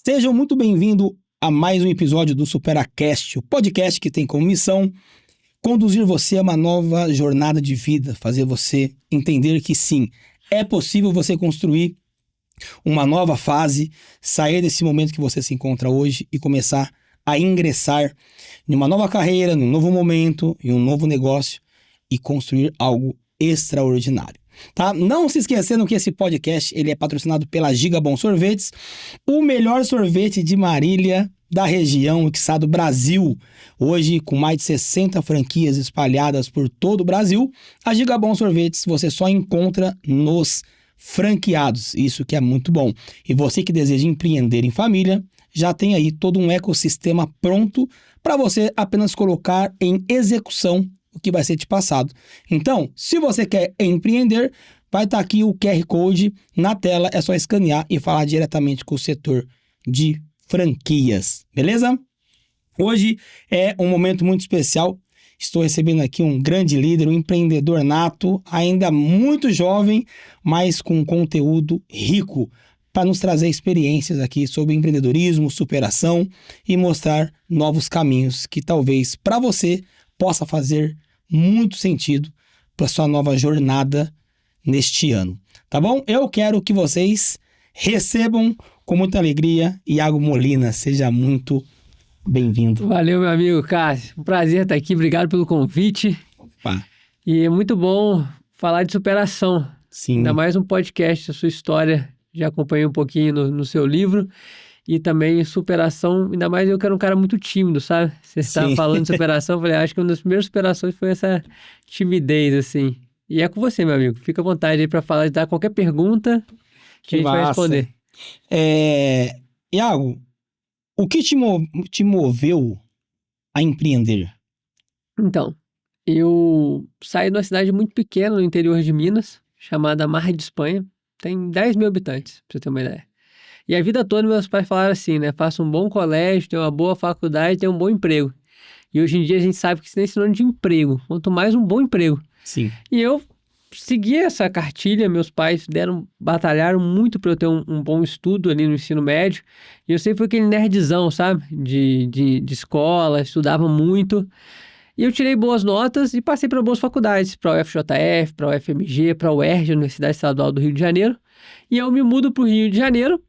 Sejam muito bem-vindos a mais um episódio do SuperaCast, o podcast que tem como missão conduzir você a uma nova jornada de vida, fazer você entender que sim, é possível você construir uma nova fase, sair desse momento que você se encontra hoje e começar a ingressar em uma nova carreira, num novo momento, em um novo negócio e construir algo extraordinário. Tá? Não se esquecendo que esse podcast ele é patrocinado pela Giga Bom Sorvetes, o melhor sorvete de Marília da região, quiçá do Brasil. Hoje, com mais de 60 franquias espalhadas por todo o Brasil, a Giga Bom Sorvetes você só encontra nos franqueados, isso que é muito bom. E você que deseja empreender em família, já tem aí todo um ecossistema pronto para você apenas colocar em execução o que vai ser te passado. Então, se você quer empreender, vai estar aqui o QR Code na tela, é só escanear e falar diretamente com o setor de franquias, beleza? Hoje é um momento muito especial, estou recebendo aqui um grande líder, um empreendedor nato, ainda muito jovem, mas com conteúdo rico, para nos trazer experiências aqui sobre empreendedorismo, superação e mostrar novos caminhos que talvez para você possa fazer muito sentido para sua nova jornada neste ano, tá bom? Eu quero que vocês recebam com muita alegria Iago Molina, seja muito bem-vindo. Valeu, meu amigo Cássio, um prazer estar aqui, obrigado pelo convite. Opa. E é muito bom falar de superação, Sim. Ainda mais um podcast, a sua história, já acompanhei um pouquinho no seu livro. E também superação, ainda mais eu que era um cara muito tímido, sabe? Você estava falando de superação, eu falei, acho que uma das primeiras superações foi essa timidez, assim. E é com você, meu amigo. Fica à vontade aí para falar, de dar qualquer pergunta que a gente vai responder. Iago, o que te moveu a empreender? Então, eu saí de uma cidade muito pequena no interior de Minas, chamada Mar de Espanha. Tem 10 mil habitantes, pra você ter uma ideia. E a vida toda meus pais falaram assim, né? Faça um bom colégio, tenha uma boa faculdade, tenha um bom emprego. E hoje em dia a gente sabe que isso nem é sinônimo de emprego, quanto mais um bom emprego. Sim. E eu segui essa cartilha, meus pais batalharam muito para eu ter um bom estudo ali no ensino médio. E eu sempre fui aquele nerdzão, sabe? De escola, estudava muito. E eu tirei boas notas e passei para boas faculdades, para a UFJF, para a UFMG, para a UERJ, Universidade Estadual do Rio de Janeiro. E eu me mudo para o Rio de Janeiro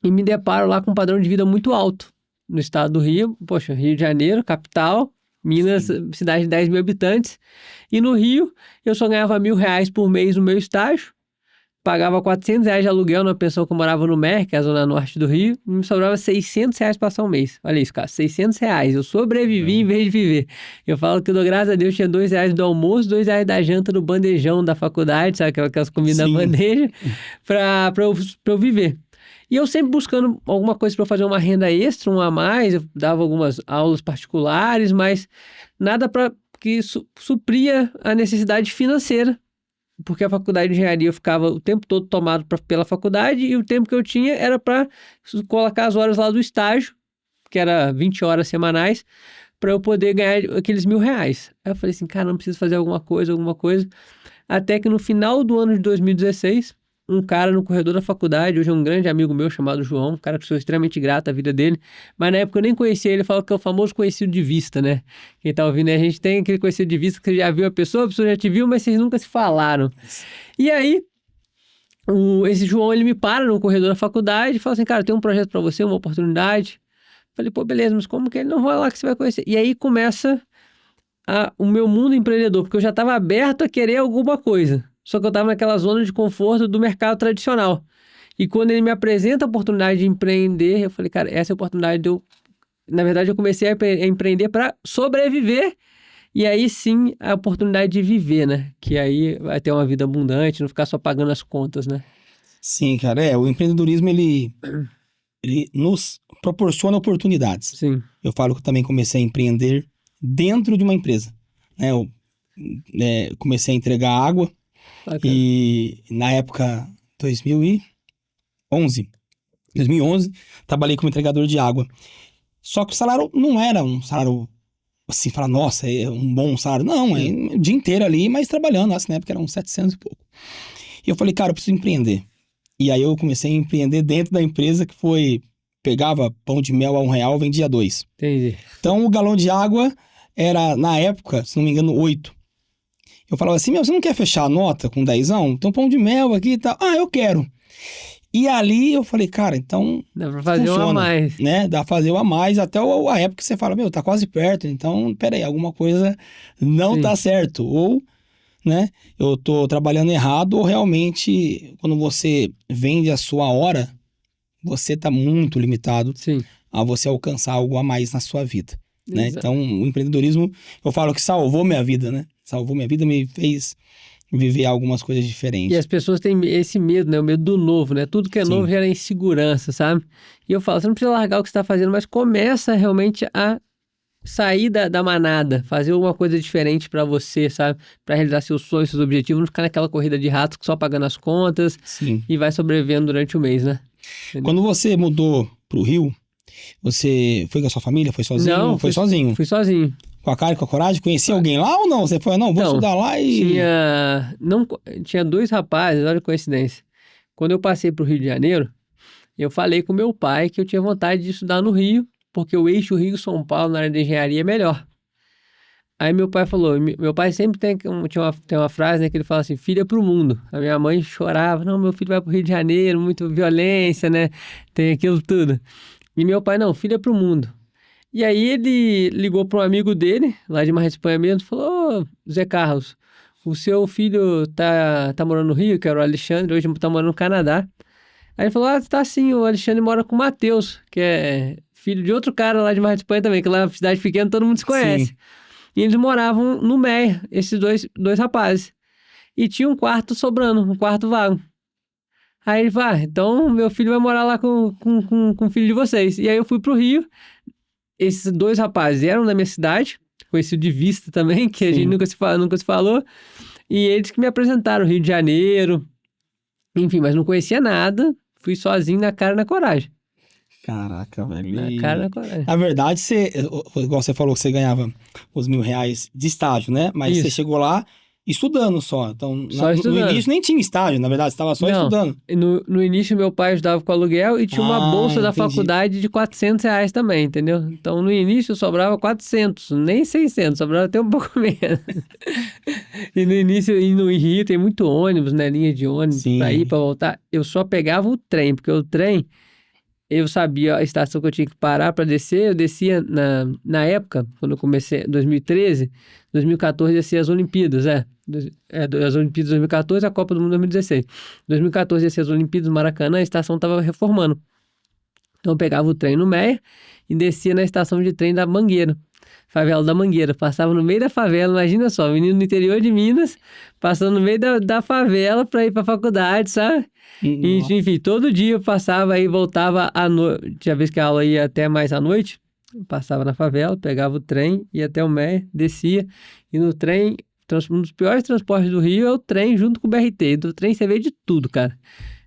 e me deparo lá com um padrão de vida muito alto no estado do Rio. Poxa, Rio de Janeiro, capital, Minas, sim, cidade de 10 mil habitantes. E no Rio, eu só ganhava R$1.000 por mês no meu estágio, pagava R$400 de aluguel numa pensão que eu morava no MER, que é a zona norte do Rio, e me sobrava R$600 para passar um mês. Olha isso, cara, R$600. Eu sobrevivi em vez de viver. Eu falo que eu dou graças a Deus, tinha R$2 do almoço, R$2 da janta do bandejão da faculdade, sabe, aquelas comidas na bandeja, para eu viver. E eu sempre buscando alguma coisa para fazer uma renda extra, um a mais, eu dava algumas aulas particulares, mas nada que supria a necessidade financeira, porque a faculdade de engenharia eu ficava o tempo todo tomado pela faculdade e o tempo que eu tinha era para colocar as horas lá do estágio, que era 20 horas semanais, para eu poder ganhar aqueles R$1.000. Aí eu falei assim, cara, não preciso fazer alguma coisa, até que no final do ano de 2016... um cara no corredor da faculdade, hoje é um grande amigo meu chamado João, um cara que eu sou extremamente grato à vida dele, mas na época eu nem conhecia ele, falou que é o famoso conhecido de vista, né? Quem tá ouvindo, a gente tem aquele conhecido de vista que você já viu a pessoa já te viu, mas vocês nunca se falaram. E aí, esse João, ele me para no corredor da faculdade e fala assim, cara, tem um projeto pra você, uma oportunidade. Falei, pô, beleza, mas como que ele não vai lá que você vai conhecer? E aí começa o meu mundo empreendedor, porque eu já tava aberto a querer alguma coisa. Só que eu estava naquela zona de conforto do mercado tradicional. E quando ele me apresenta a oportunidade de empreender, eu falei, cara, essa é a oportunidade de eu... Na verdade, eu comecei a empreender para sobreviver. E aí sim, a oportunidade de viver, né? Que aí vai ter uma vida abundante, não ficar só pagando as contas, né? Sim, cara. O empreendedorismo, ele nos proporciona oportunidades. Sim. Eu falo que eu também comecei a empreender dentro de uma empresa. Eu comecei a entregar água. Bacana. E na época 2011, trabalhei como entregador de água. Só que o salário não era um salário assim, falar, nossa, é um bom salário. Não, é o dia inteiro ali, mas trabalhando. Nossa, na época eram 700 e pouco. E eu falei, cara, eu preciso empreender. E aí eu comecei a empreender dentro da empresa, que foi pegava pão de mel a R$1, vendia 2. Entendi. Então, o galão de água era, na época, se não me engano, 8. Eu falava assim, meu, você não quer fechar a nota com 10? Tem um pão de mel aqui e tal. Ah, eu quero. E ali eu falei, cara, então Dá pra fazer funciona, uma a mais. né? Dá pra fazer uma a mais até a época que você fala, meu, tá quase perto, então, peraí, alguma coisa não Sim. tá certo. Ou, né, eu tô trabalhando errado, ou realmente, quando você vende a sua hora, você tá muito limitado Sim. a você alcançar algo a mais na sua vida, né? Exato. Então, o empreendedorismo, eu falo que salvou minha vida, né? Salvou minha vida, me fez viver algumas coisas E diferentes. as pessoas têm esse medo, né? O medo do novo, né? Tudo que é Sim. novo gera insegurança, sabe? E eu falo, você não precisa largar o que você está fazendo, mas começa realmente a sair da manada, fazer alguma coisa diferente pra você, sabe? Pra realizar seus sonhos, seus objetivos, não ficar naquela corrida de ratos só pagando as contas Sim. e vai sobrevivendo durante o mês, né? Quando você mudou pro Rio, você foi com a sua família? Foi sozinho? Não, Foi sozinho. Fui sozinho. Com a cara e com a coragem? Conhecia alguém lá ou não? Você foi, não, vou Então, estudar lá e... Tinha 2 rapazes, olha a coincidência. Quando eu passei pro Rio de Janeiro, eu falei com meu pai que eu tinha vontade de estudar no Rio, porque o eixo Rio-São Paulo na área de engenharia é melhor. Aí meu pai falou, meu pai sempre tem uma frase, né, que ele fala assim, filho é pro mundo. A minha mãe chorava, não, meu filho vai pro Rio de Janeiro, muito violência, né, tem aquilo tudo. E meu pai, não, filho é pro mundo. E aí ele ligou para um amigo dele, lá de Marra Espanha mesmo, falou, ô, Zé Carlos, o seu filho tá morando no Rio, que era o Alexandre, hoje tá morando no Canadá. Aí ele falou, tá sim, o Alexandre mora com o Matheus, que é filho de outro cara lá de Marra Espanha também, que lá na cidade pequena todo mundo se conhece. Sim. E eles moravam no Meia, esses dois rapazes. E tinha um quarto sobrando, um quarto vago. Aí ele falou, então meu filho vai morar lá com o filho de vocês. E aí eu fui pro Rio. Esses 2 rapazes eram da minha cidade, conhecido de vista também, que a gente nunca se falou. E eles que me apresentaram, Rio de Janeiro. Enfim, mas não conhecia nada. Fui sozinho na cara e na coragem. Caraca, velho. Na cara e na coragem. Na verdade, igual você falou que você ganhava os R$1.000 de estágio, né? Mas você Isso. chegou lá estudando só. Então, Só estudando. no início nem tinha estágio, na verdade, você estava só Não. estudando. E no início, meu pai ajudava com aluguel e tinha uma bolsa da entendi. faculdade de R$400 também, entendeu? Então, no início, sobrava 400, nem 600, sobrava até um pouco menos. E no início, e no Rio, tem muito ônibus, né? Linha de ônibus, Sim. pra ir, pra voltar. Eu só pegava o trem, porque o trem, eu sabia a estação que eu tinha que parar pra descer. Eu descia na época, quando eu comecei, 2013, 2014, descia as Olimpíadas, as Olimpíadas de 2014 e a Copa do Mundo 2016. 2014 descia as Olimpíadas no Maracanã, a estação estava reformando. Então eu pegava o trem no Meia e descia na estação de trem da Mangueira, favela da Mangueira. Passava no meio da favela, imagina só, menino no interior de Minas, passando no meio da favela pra ir pra faculdade, sabe? E, enfim, todo dia eu passava e voltava à noite. Tinha vez que a aula ia até mais à noite, eu passava na favela, pegava o trem, ia até o Meia, descia, e no trem, um dos piores transportes do Rio é o trem junto com o BRT. Do trem você vê de tudo, cara.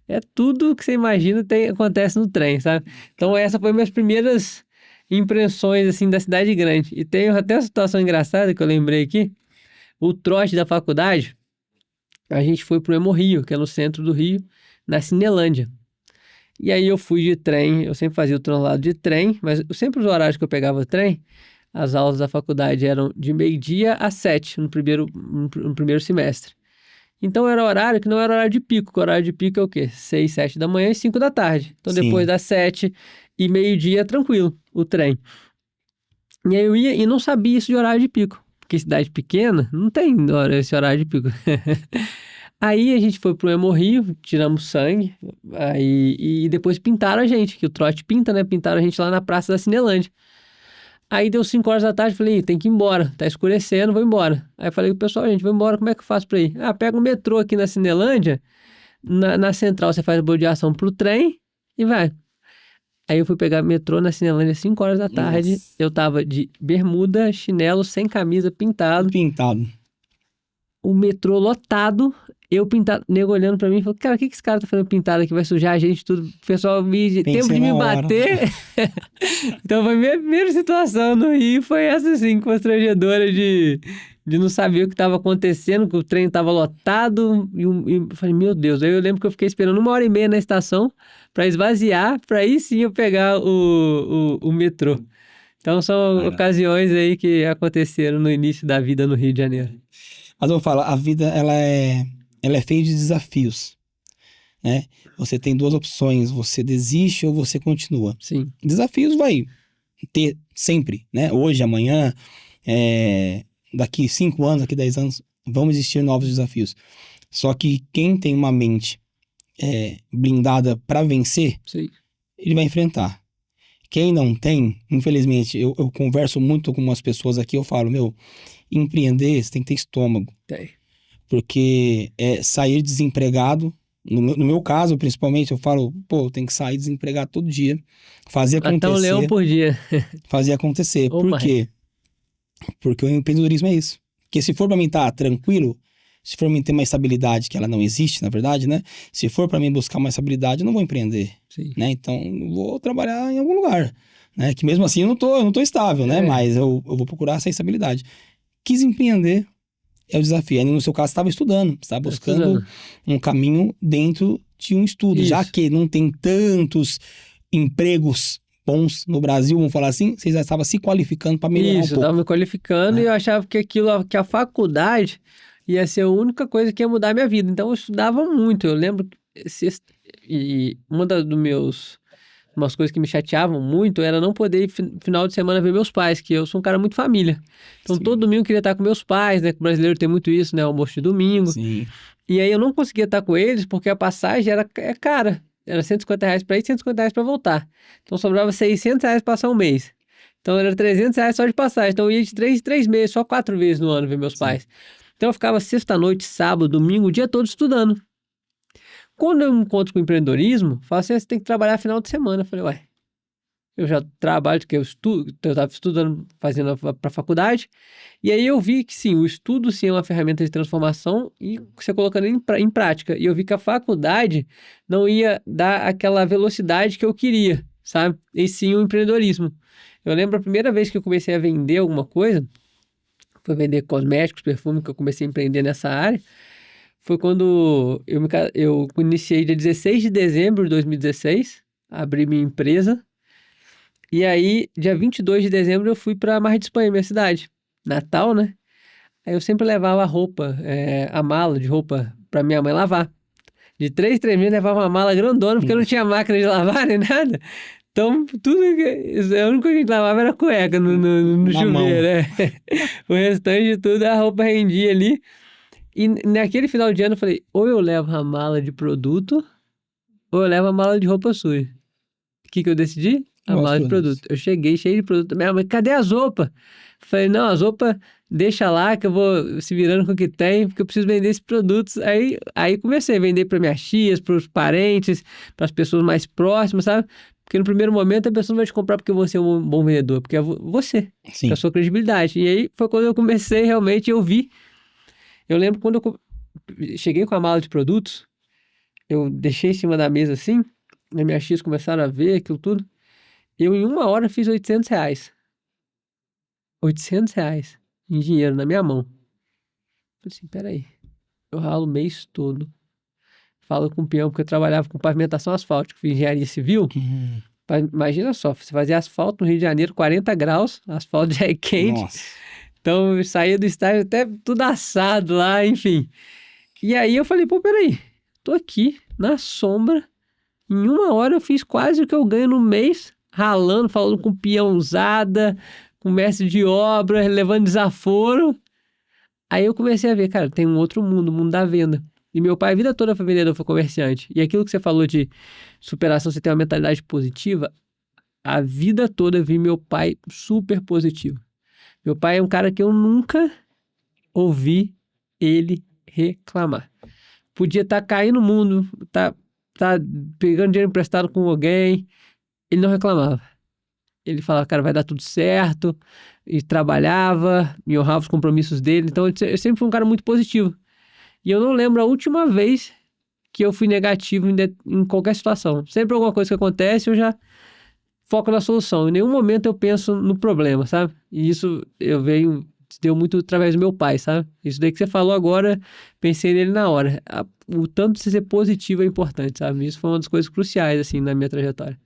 É tudo que você imagina acontece no trem, sabe? Então essa foi minhas primeiras impressões, assim, da cidade grande. E tem até uma situação engraçada que eu lembrei aqui. O trote da faculdade, a gente foi pro Hemorrio, que é no centro do Rio, na Cinelândia. E aí eu fui de trem, eu sempre fazia o translado de trem, mas sempre os horários que eu pegava o trem, as aulas da faculdade eram de 12h às 7h no primeiro semestre. Então era horário que não era horário de pico, que o horário de pico é o quê? 6, 7 da manhã e 5 da tarde. Então Sim. depois das 7 e meio-dia, tranquilo, o trem. E aí eu ia e não sabia isso de horário de pico, porque cidade pequena não tem esse horário de pico. Aí a gente foi pro Hemorrio, tiramos sangue, aí, e depois pintaram a gente, que o trote pinta, né? Pintaram a gente lá na Praça da Cinelândia. Aí deu 5 horas da tarde, falei, tem que ir embora, tá escurecendo, vou embora. Aí falei pro pessoal, gente, vou embora, como é que eu faço pra ir? Pega o metrô aqui na Cinelândia, na central você faz a boleação pro trem e vai. Aí eu fui pegar metrô na Cinelândia às 5 horas da tarde, Nossa. eu tava de bermuda, chinelo, sem camisa, pintado. O metrô lotado, eu pintado, nego olhando pra mim e falou, cara, o que esse cara tá fazendo pintado aqui? Vai sujar a gente tudo. O pessoal tempo de me bater. Então foi a minha primeira situação no Rio, foi essa assim, constrangedora de de não saber o que estava acontecendo, que o trem estava lotado. E eu falei, meu Deus. Aí eu lembro que eu fiquei esperando 1h30 na estação para esvaziar, para aí sim eu pegar o metrô. Então são Cara. ocasiões aí que aconteceram no início da vida no Rio de Janeiro. Mas eu falo, a vida, ela é feita de desafios, né? Você tem duas opções, você desiste ou você continua. Sim. Desafios vai ter sempre, né? Hoje, amanhã, daqui 5 anos, daqui 10 anos, vão existir novos desafios. Só que quem tem uma mente blindada para vencer, Sim. ele vai enfrentar. Quem não tem, infelizmente, eu converso muito com umas pessoas aqui, eu falo, empreender, você tem que ter estômago. Tem. Porque sair desempregado, no meu caso, principalmente, eu falo, eu tenho que sair desempregado todo dia, fazer Até um leão acontecer, por dia. fazer acontecer. Ou Por mais. quê? Porque o empreendedorismo é isso. Porque se for pra mim estar tranquilo, se for pra mim ter uma estabilidade, que ela não existe, na verdade, né? Se for pra mim buscar uma estabilidade, eu não vou empreender, Sim. né? Então, eu vou trabalhar em algum lugar, né? Que mesmo assim eu não tô estável, né? Mas eu vou procurar essa estabilidade. Quis empreender, é o desafio. Aí no seu caso, você estava estudando, você estava buscando um caminho dentro de um estudo. Isso. Já que não tem tantos empregos bons no Brasil, vamos falar assim, você já estava se qualificando para melhorar Isso, um eu tava pouco. me qualificando né? e eu achava que que a faculdade ia ser a única coisa que ia mudar a minha vida. Então eu estudava muito. Eu lembro que e umas coisas que me chateavam muito era não poder ir final de semana ver meus pais, que eu sou um cara muito família. Então Sim. todo domingo eu queria estar com meus pais, né? Que o brasileiro tem muito isso, né? Almoço de domingo. Sim. E aí eu não conseguia estar com eles porque a passagem era cara. Era R$150 para ir e R$150 para voltar. Então sobrava R$600 para passar um mês. Então era R$300 só de passagem. Então eu ia de 3 meses, só 4 vezes no ano ver meus pais. Então eu ficava sexta-noite, sábado, domingo, o dia todo estudando. Quando eu me encontro com empreendedorismo, eu falo assim, você tem que trabalhar final de semana. Eu falei, eu já trabalho, porque eu estava estudando, fazendo para a faculdade. E aí eu vi que sim, o estudo sim é uma ferramenta de transformação e você colocando em prática. E eu vi que a faculdade não ia dar aquela velocidade que eu queria, sabe? E sim o empreendedorismo. Eu lembro a primeira vez que eu comecei a vender alguma coisa, foi vender cosméticos, perfume, que eu comecei a empreender nessa área, foi quando eu iniciei dia 16 de dezembro de 2016, abri minha empresa. E aí, dia 22 de dezembro, eu fui pra Mar de Espanha, minha cidade. Natal, né? Aí eu sempre levava a mala de roupa pra minha mãe lavar. De 3 meses, levava uma mala grandona, porque eu não tinha máquina de lavar nem nada. Então, a única coisa que a gente lavava era cueca no Na chuveiro, mão. né? O restante de tudo, a roupa rendia ali. E naquele final de ano, eu falei, ou eu levo a mala de produto, ou eu levo a mala de roupa suja. O que eu decidi? A mala de produto. Eu cheguei cheio de produto. Minha mãe, cadê as roupas? Falei, não, as roupas deixa lá que eu vou se virando com o que tem, porque eu preciso vender esses produtos. Aí comecei a vender para minhas tias, para os parentes, para as pessoas mais próximas, sabe? Porque no primeiro momento a pessoa não vai te comprar porque você é um bom vendedor, porque é você, Sim. com a sua credibilidade. E aí foi quando eu comecei realmente, eu vi. Eu lembro quando eu cheguei com a mala de produtos, eu deixei em cima da mesa assim, e minhas tias começaram a ver aquilo tudo. Eu, em 1 hora, fiz R$800. R$800 em dinheiro na minha mão. Falei assim, peraí. Eu ralo o mês todo. Falo com o peão, porque eu trabalhava com pavimentação asfáltica, fiz engenharia civil. Imagina só, você fazia asfalto no Rio de Janeiro, 40 graus, asfalto já é quente. Nossa. Então eu saía do estágio até tudo assado lá, enfim. E aí eu falei, peraí. Tô aqui, na sombra. Em 1 hora eu fiz quase o que eu ganho no mês, ralando, falando com peãozada, com mestre de obra, levando desaforo. Aí eu comecei a ver, cara, tem um outro mundo, o mundo da venda. E meu pai a vida toda foi vendedor, foi comerciante. E aquilo que você falou de superação, você tem uma mentalidade positiva, a vida toda eu vi meu pai super positivo. Meu pai é um cara que eu nunca ouvi ele reclamar. Podia estar caindo no mundo, tá pegando dinheiro emprestado com alguém, ele não reclamava. Ele falava, cara, vai dar tudo certo, e trabalhava, me honrava os compromissos dele. Então, eu sempre fui um cara muito positivo. E eu não lembro a última vez que eu fui negativo em qualquer situação. Sempre alguma coisa que acontece, eu já foco na solução. Em nenhum momento eu penso no problema, sabe? E isso eu venho se deu muito através do meu pai, sabe? Isso daí que você falou agora, pensei nele na hora. O tanto de ser positivo é importante, sabe? Isso foi uma das coisas cruciais, assim, na minha trajetória.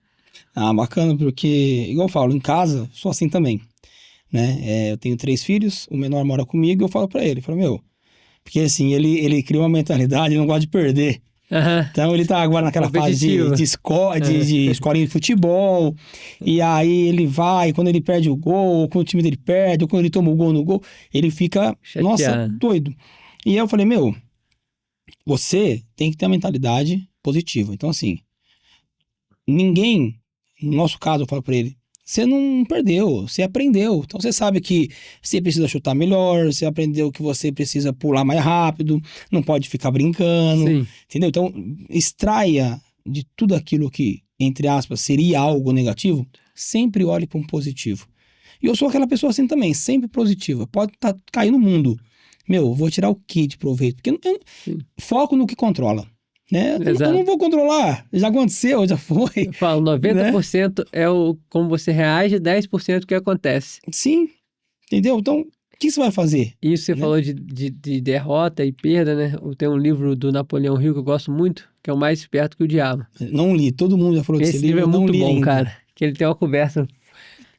Ah, bacana, porque, igual eu falo, em casa, sou assim também, né? Eu tenho 3 filhos, o menor mora comigo, eu falo pra ele, meu, porque assim, ele criou uma mentalidade, ele não gosta de perder. Aham. Então ele tá agora naquela fase Competitivo. de escolinha de futebol, e aí ele vai, quando ele perde o gol, ou quando o time dele perde, ou quando ele toma o gol no gol, ele fica, nossa, Chateado. doido. E aí eu falei, meu, você tem que ter uma mentalidade positiva. Então assim, ninguém, no nosso caso, eu falo pra ele, você não perdeu, você aprendeu. Então você sabe que você precisa chutar melhor, você aprendeu que você precisa pular mais rápido, não pode ficar brincando, Sim, entendeu? Então extraia de tudo aquilo que, entre aspas, seria algo negativo, sempre olhe para um positivo. E eu sou aquela pessoa assim também, sempre positiva. Pode cair no mundo. Meu, vou tirar o que de proveito? Porque sim. foco no que controla. Né? Eu Exato. não vou controlar, já aconteceu, já foi. Eu falo, 90% é como você reage, 10% o que acontece. Sim, entendeu? Então, o que você vai fazer? Isso você Né? falou de derrota e perda, né? Tem um livro do Napoleão Hill que eu gosto muito, que é O Mais Esperto que o Diabo. Não li, todo mundo já falou desse Esse livro, livro é eu não muito li bom, ainda. cara. Que ele tem uma conversa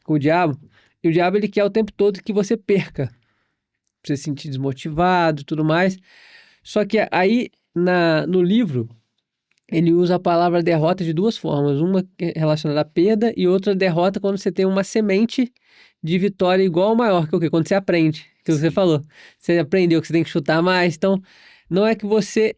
com o diabo, e o diabo ele quer o tempo todo que você perca. Pra você se sentir desmotivado e tudo mais. Só que aí, no livro, ele usa a palavra derrota de 2 formas. Uma relacionada à perda e outra derrota quando você tem uma semente de vitória igual ou maior, que é o quê? Quando você aprende. Que você falou. Você aprendeu que você tem que chutar mais. Então, não é que você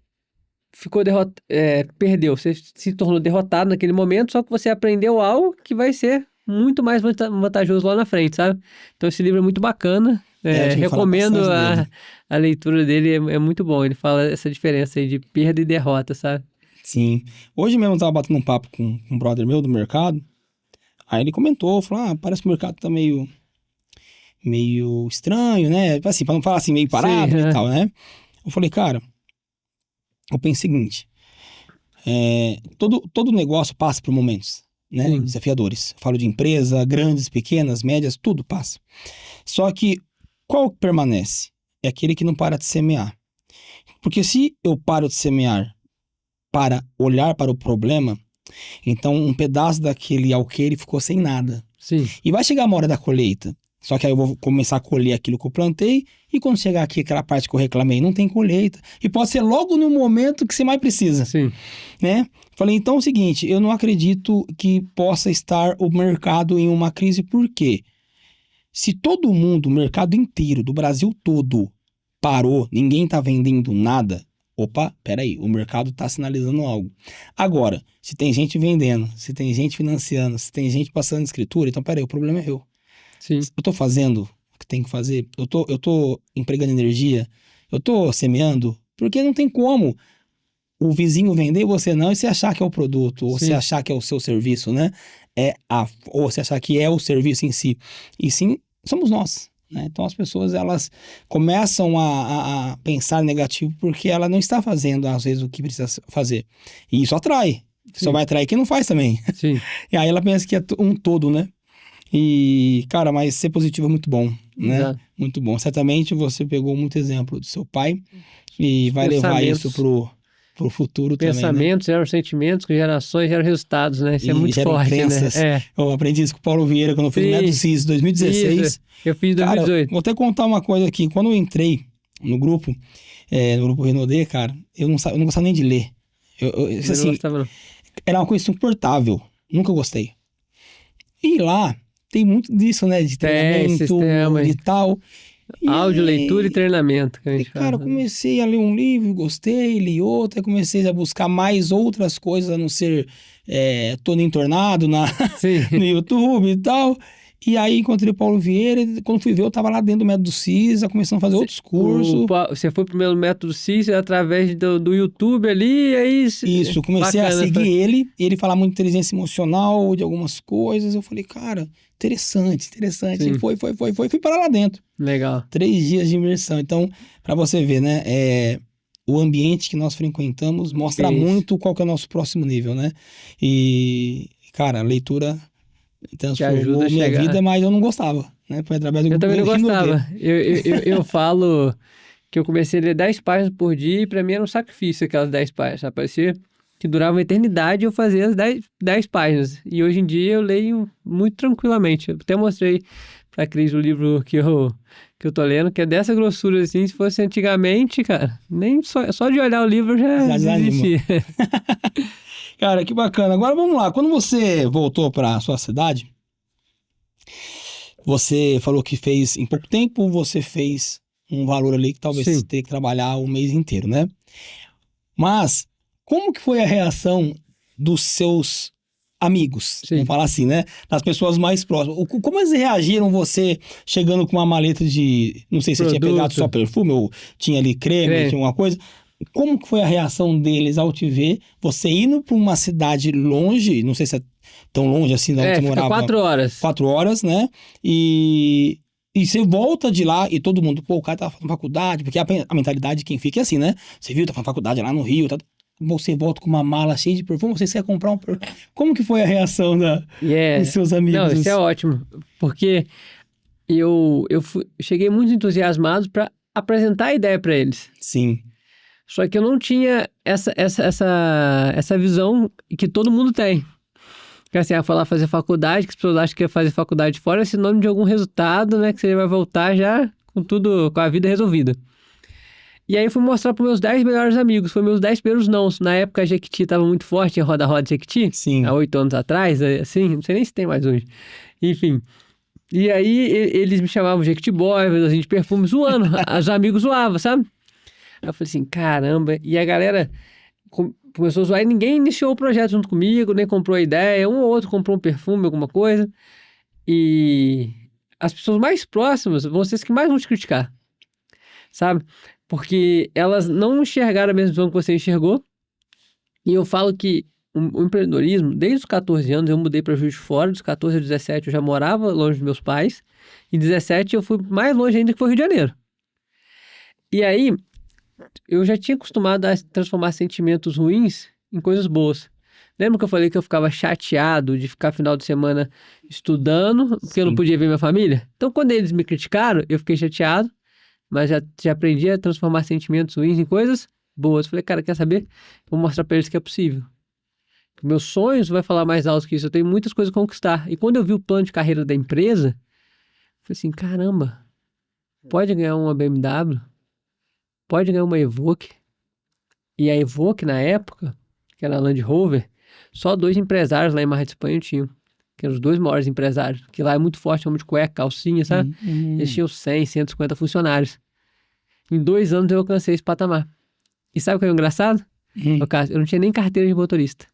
perdeu. Você se tornou derrotado naquele momento, só que você aprendeu algo que vai ser muito mais vantajoso lá na frente, sabe? Então, esse livro é muito bacana. Eu tinha que falar Recomendo bastante dele. a leitura dele, é muito bom. Ele fala essa diferença aí de perda e derrota, sabe? Sim. Hoje mesmo eu tava batendo um papo com um brother meu do mercado, aí ele comentou, falou, parece que o mercado tá meio estranho, né? Assim, pra não falar assim, meio parado Sim, e tal, né? Eu falei, cara, eu penso o seguinte, todo negócio passa por momentos, né? sim, Desafiadores. Falo de empresa, grandes, pequenas, médias, tudo passa. Só que qual que permanece? É aquele que não para de semear. Porque se eu paro de semear para olhar para o problema, então um pedaço daquele alqueire ficou sem nada. sim, E vai chegar uma hora da colheita. Só que aí eu vou começar a colher aquilo que eu plantei, e quando chegar aqui, aquela parte que eu reclamei, não tem colheita. E pode ser logo no momento que você mais precisa, sim, né? Falei, então é o seguinte, eu não acredito que possa estar o mercado em uma crise, por quê? Se todo mundo, o mercado inteiro, do Brasil todo, parou, ninguém tá vendendo nada, opa, peraí, o mercado tá sinalizando algo. Agora, se tem gente vendendo, se tem gente financiando, se tem gente passando escritura, então peraí, o problema é eu. sim, Eu tô fazendo o que tem que fazer, eu tô empregando energia, eu tô semeando, porque não tem como o vizinho vender e você não, e você achar que é o produto, ou você sim, achar que é o seu serviço, né? Ou você achar que é o serviço em si. E sim, somos nós, né? Então as pessoas, elas começam a pensar negativo porque ela não está fazendo, às vezes, o que precisa fazer. E isso atrai. Só sim, vai atrair quem não faz também. sim. E aí ela pensa que é um todo, né? E, cara, mas ser positivo é muito bom, né? Exato. Muito bom. Certamente você pegou muito exemplo do seu pai e vai levar isso pro futuro também, né? Pensamentos geram sentimentos, gerações geram resultados, né? Isso é E muito geram forte, né? crenças. Eu aprendi isso com o Paulo Vieira quando eu fiz o Método Sim, CIS em 2016. isso. Eu fiz em Cara, 2018. vou até contar uma coisa aqui. Quando eu entrei no grupo Renaudet, cara, eu não gostava nem de ler. Também não Assim, gostava, não. era uma coisa insuportável. Nunca gostei. E lá tem muito disso, né? De treinamento, sistema aí. de tal. Áudio, leitura e treinamento, que a gente Cara, eu fala. comecei a ler um livro, gostei, li outro, aí comecei a buscar mais outras coisas, a não ser Todo Entornado Sim. no YouTube e tal. E aí encontrei o Paulo Vieira, e quando fui ver, eu tava lá dentro do Método CISA, começando a fazer outros cursos. Você foi pro meu método CIS através do YouTube ali, e aí... Isso, comecei a Bacana, seguir ele fala muito de inteligência emocional, de algumas coisas. Eu falei, cara, interessante. Sim. E fui parar lá dentro. Legal. 3 dias de imersão. Então, pra você ver, né, o ambiente que nós frequentamos mostra Isso. muito qual que é o nosso próximo nível, né? E, cara, a leitura Te ajuda transformou a minha chegar. vida, mas eu não gostava. né? Foi através do Eu também não Rinodê. gostava. Eu falo que eu comecei a ler 10 páginas por dia e pra mim era um sacrifício aquelas 10 páginas, sabe? Parecia que durava uma eternidade eu fazia as 10 páginas. E hoje em dia eu leio muito tranquilamente. Eu até mostrei pra Cris o livro que eu tô lendo, que é dessa grossura assim. Se fosse antigamente, cara, nem só de olhar o livro eu já desistia. Cara, que bacana. Agora vamos lá. Quando você voltou para sua cidade, você falou que fez em pouco tempo, você fez um valor ali que talvez Sim. você teria que trabalhar o mês inteiro, né? Mas como que foi a reação dos seus amigos? Sim. Vamos falar assim, né? Das pessoas mais próximas. Como eles reagiram você chegando com uma maleta de... Não sei se você tinha Produto. pegado só perfume ou tinha ali creme, tinha alguma coisa. Como que foi a reação deles ao te ver você indo para uma cidade longe, não sei se é tão longe assim, não, você Fica morava 4 horas. 4 horas, né? E você volta de lá e todo mundo, pô, o cara tá fazendo faculdade, porque a mentalidade de quem fica é assim, né? Você viu, tá fazendo faculdade lá no Rio, tá... Você volta com uma mala cheia de perfume, você quer comprar um perfume. Como que foi a reação dos seus amigos? Não, isso é ótimo, porque eu cheguei muito entusiasmado para apresentar a ideia para eles. Sim. Só que eu não tinha essa visão que todo mundo tem. Que assim, falar fazer faculdade, que as pessoas acham que fazer faculdade fora é sinônimo de algum resultado, né? Que você vai voltar já com tudo, com a vida resolvida. E aí eu fui mostrar para meus 10 melhores amigos, foi meus 10 primeiros nãos. Na época a Jequiti estava muito forte, tinha roda-roda Jequiti. Sim. Há 8 anos atrás, assim, não sei nem se tem mais hoje. Enfim. E aí eles me chamavam Jequiti Boy, a gente perfume zoando. Os amigos zoavam, sabe? Aí eu falei assim, caramba. E a galera começou a zoar e ninguém iniciou o projeto junto comigo, nem comprou a ideia. Um ou outro comprou um perfume, alguma coisa. E as pessoas mais próximas vão ser as que mais vão te criticar, sabe? Porque elas não enxergaram a mesma visão que você enxergou. E eu falo que o empreendedorismo, desde os 14 anos, eu mudei para Juiz de Fora. Dos 14 aos 17 eu já morava longe dos meus pais. E 17 eu fui mais longe ainda, que foi o Rio de Janeiro. E aí, eu já tinha acostumado a transformar sentimentos ruins em coisas boas. Lembra que eu falei que eu ficava chateado de ficar final de semana estudando, porque eu não podia ver minha família? Então, quando eles me criticaram, eu fiquei chateado, mas já aprendi a transformar sentimentos ruins em coisas boas. Falei, cara, quer saber? Vou mostrar pra eles que é possível. Meus sonhos vai falar mais alto que isso. Eu tenho muitas coisas a conquistar. E quando eu vi o plano de carreira da empresa, eu falei assim, caramba, pode ganhar uma BMW, pode ganhar uma Evoque. E a Evoque, na época, que era a Land Rover, só 2 empresários lá em Mar de Espanha tinham. Que eram os 2 maiores empresários. Que lá é muito forte, homem de cueca, calcinha, sabe? Eles tinham 100, 150 funcionários. Em 2 anos eu alcancei esse patamar. E sabe o que é engraçado? Eu não tinha nem carteira de motorista.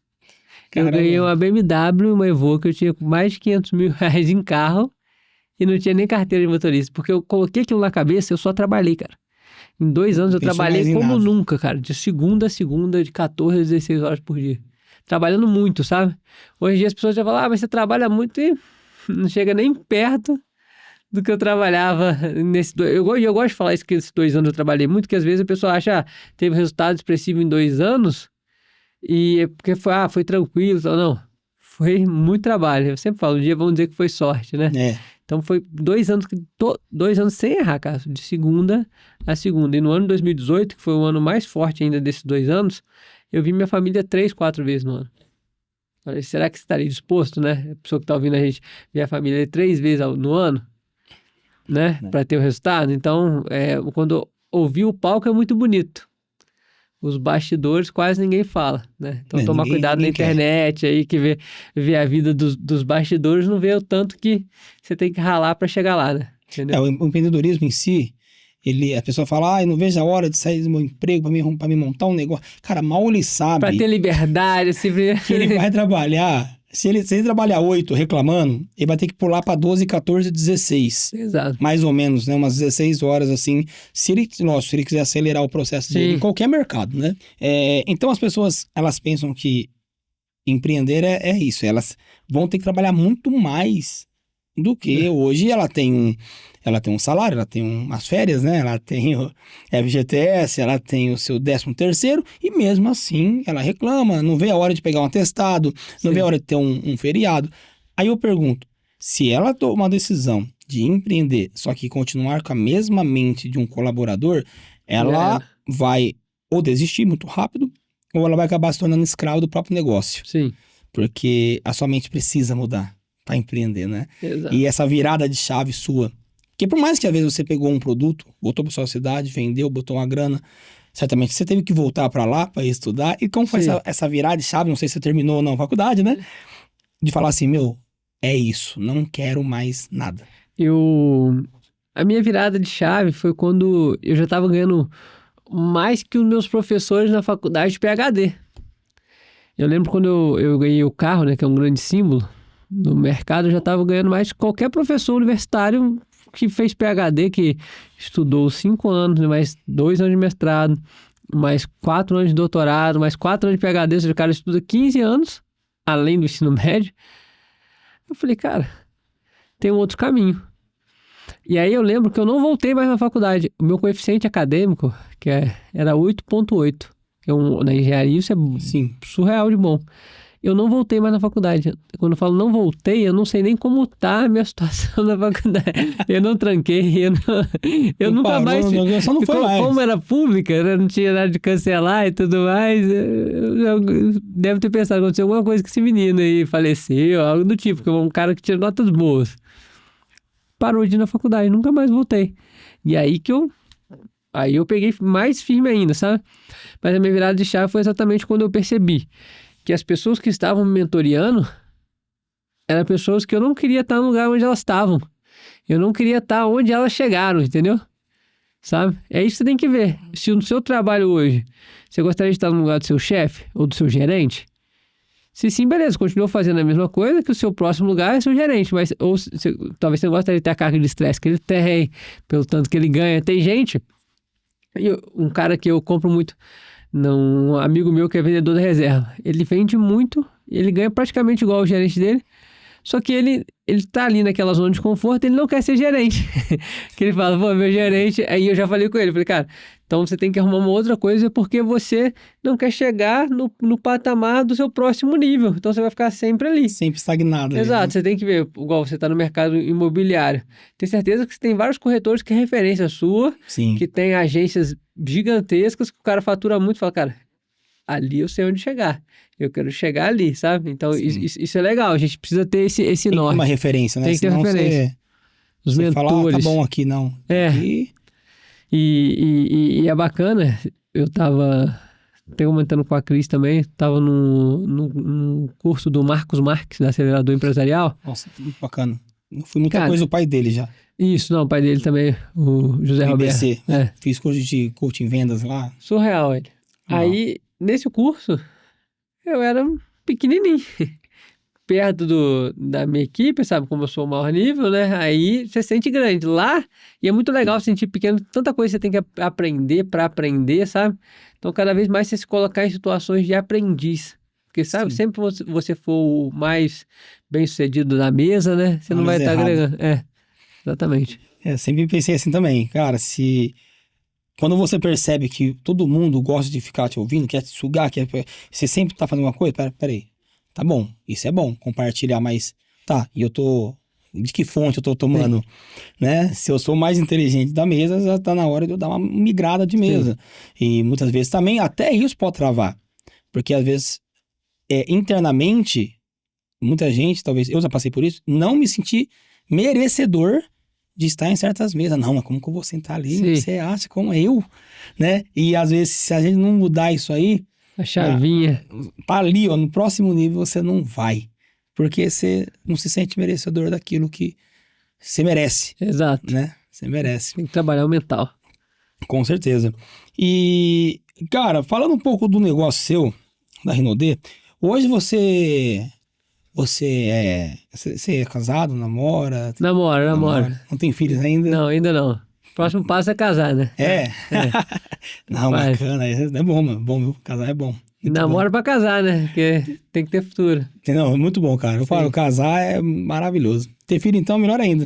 Caramba. Eu ganhei uma BMW, uma Evoque, eu tinha mais de 500 mil reais em carro e não tinha nem carteira de motorista. Porque eu coloquei aquilo na cabeça, eu só trabalhei, cara. Em 2 anos eu trabalhei como nunca, cara. De segunda a segunda, de 14 a 16 horas por dia. Trabalhando muito, sabe? Hoje em dia as pessoas já falam, mas você trabalha muito e não chega nem perto do que eu trabalhava nesse... Eu gosto de falar isso, que esses 2 anos eu trabalhei muito, porque às vezes a pessoa acha, teve resultado expressivo em 2 anos e é porque foi tranquilo. Não, foi muito trabalho. Eu sempre falo, um dia vamos dizer que foi sorte, né? Então foi 2 anos, 2 anos sem errar, cara, de segunda a segunda. E no ano de 2018, que foi o ano mais forte ainda desses 2 anos, eu vi minha família 3, 4 vezes no ano. Falei, será que você estaria disposto, né? A pessoa que está ouvindo a gente ver a família 3 vezes no ano, né? Para ter o resultado. Então, quando eu ouvi o palco é muito bonito. Os bastidores quase ninguém fala, né? Então tomar cuidado na internet aí, que vê a vida dos bastidores, não vê o tanto que você tem que ralar para chegar lá, né? Entendeu? O empreendedorismo em si, a pessoa fala, eu não vejo a hora de sair do meu emprego pra me montar um negócio. Cara, mal ele sabe... Pra ter liberdade, que ele vai trabalhar... Se ele trabalhar 8 reclamando, ele vai ter que pular para 12, 14, 16. Exato. Mais ou menos, né? Umas 16 horas, assim. Se ele quiser acelerar o processo dele em qualquer mercado, né? Então, as pessoas, elas pensam que empreender é isso. Elas vão ter que trabalhar muito mais do que hoje. Ela tem um salário, ela tem umas férias, né? Ela tem o FGTS, ela tem o seu 13º e mesmo assim ela reclama, não vê a hora de pegar um atestado, não vê a hora de ter um feriado. Aí eu pergunto, se ela toma uma decisão de empreender, só que continuar com a mesma mente de um colaborador, ela vai ou desistir muito rápido, ou ela vai acabar se tornando escravo do próprio negócio. Sim. Porque a sua mente precisa mudar para empreender, né? Exato. E essa virada de chave sua. Porque por mais que às vezes você pegou um produto, voltou para sua cidade, vendeu, botou uma grana, certamente você teve que voltar para lá para estudar. E como foi Sim. essa virada de chave, não sei se você terminou ou não a faculdade, né? De falar assim, meu, é isso, não quero mais nada. A minha virada de chave foi quando eu já estava ganhando mais que os meus professores na faculdade de PhD. Eu lembro quando eu ganhei o carro, né, que é um grande símbolo no mercado, eu já estava ganhando mais que qualquer professor universitário que fez PhD, que estudou 5 anos, mais 2 anos de mestrado, mais 4 anos de doutorado, mais 4 anos de PhD, ou seja, o cara estuda 15 anos, além do ensino médio. Eu falei, cara, tem um outro caminho. E aí eu lembro que eu não voltei mais na faculdade. O meu coeficiente acadêmico, era 8,8. Na engenharia isso é Sim. surreal de bom. Eu não voltei mais na faculdade. Quando eu falo não voltei, eu não sei nem como tá a minha situação na faculdade. Eu não tranquei, eu nunca parou, mais... só não foi mais. Como era pública, né? Não tinha nada de cancelar e tudo mais. Deve ter pensado, aconteceu alguma coisa com esse menino aí, faleceu, algo do tipo, que é um cara que tira notas boas. Parou de ir na faculdade, nunca mais voltei. E aí Aí eu peguei mais firme ainda, sabe? Mas a minha virada de chave foi exatamente quando eu percebi que as pessoas que estavam me mentoreando eram pessoas que eu não queria estar no lugar onde elas estavam. Eu não queria estar onde elas chegaram, entendeu? Sabe? É isso que você tem que ver. Se no seu trabalho hoje, você gostaria de estar no lugar do seu chefe ou do seu gerente, se sim, beleza, continua fazendo a mesma coisa, que o seu próximo lugar é seu gerente, mas talvez você não gostaria de ter a carga de estresse que ele tem, pelo tanto que ele ganha. Tem gente, um cara que eu compro muito, um amigo meu que é vendedor da reserva, ele vende muito, ele ganha praticamente igual ao gerente dele, só que ele tá ali naquela zona de conforto, ele não quer ser gerente. Que ele fala, pô, meu gerente... Aí eu já falei com ele, falei, cara, então você tem que arrumar uma outra coisa porque você não quer chegar no patamar do seu próximo nível. Então você vai ficar sempre ali. Sempre estagnado. Exato, Ali, você tem que ver, igual você tá no mercado imobiliário. Tem certeza que você tem vários corretores que é referência sua, Sim. que tem agências gigantescas que o cara fatura muito e fala, cara, ali eu sei onde chegar. Eu quero chegar ali, sabe? Então, isso é legal. A gente precisa ter esse norte. Tem uma referência, né? Tem que ter Senão referência. Os você mentores. fala, tá bom aqui, não. É. Aqui... E é bacana. Eu tava até comentando com a Cris também. Tava num curso do Marcos Marques, da Acelerador Empresarial. Nossa, muito bacana. Não fui muita Cara, coisa do pai dele já. Isso, não. O pai dele também, o José Roberto. IBC, né? É. Fiz curso de coaching vendas lá. Surreal ele. Aí, nesse curso, eu era pequenininho. Perto da minha equipe, sabe? Como eu sou o maior nível, né? Aí você sente grande. Lá, e é muito legal sentir pequeno. Tanta coisa você tem que aprender para aprender, sabe? Então, cada vez mais você se colocar em situações de aprendiz. Porque, sabe? Sim. Sempre você for o mais bem-sucedido da mesa, né? Você não vai estar agregando. É, exatamente. Sempre pensei assim também. Cara, quando você percebe que todo mundo gosta de ficar te ouvindo, quer te sugar, você sempre tá fazendo uma coisa, peraí. Tá bom, isso é bom, compartilhar, mas tá, e de que fonte eu tô tomando, Sim. né? Se eu sou mais inteligente da mesa, já tá na hora de eu dar uma migrada de mesa. Sim. E muitas vezes também, até isso pode travar. Porque às vezes, internamente, muita gente, talvez, eu já passei por isso, não me senti merecedor de estar em certas mesas. Não, mas como que eu vou sentar ali? Sim. Você acha como eu? Né? E às vezes, se a gente não mudar isso aí, a chavinha. Tá ali, ó, no próximo nível você não vai. Porque você não se sente merecedor daquilo que você merece. Exato. Né? Você merece. Tem que trabalhar o mental. Com certeza. E, cara, falando um pouco do negócio seu, da Rinode, hoje você é casado, namora? Namora. Não tem filhos ainda? Não, ainda não. O próximo passo é casar, né? Não, Vai. bacana. É bom, mano. Bom, viu? Casar é bom. Namora pra casar, né? Porque tem que ter futuro. Não, muito bom, cara. Eu falo, casar é maravilhoso. Ter filho, então, melhor ainda.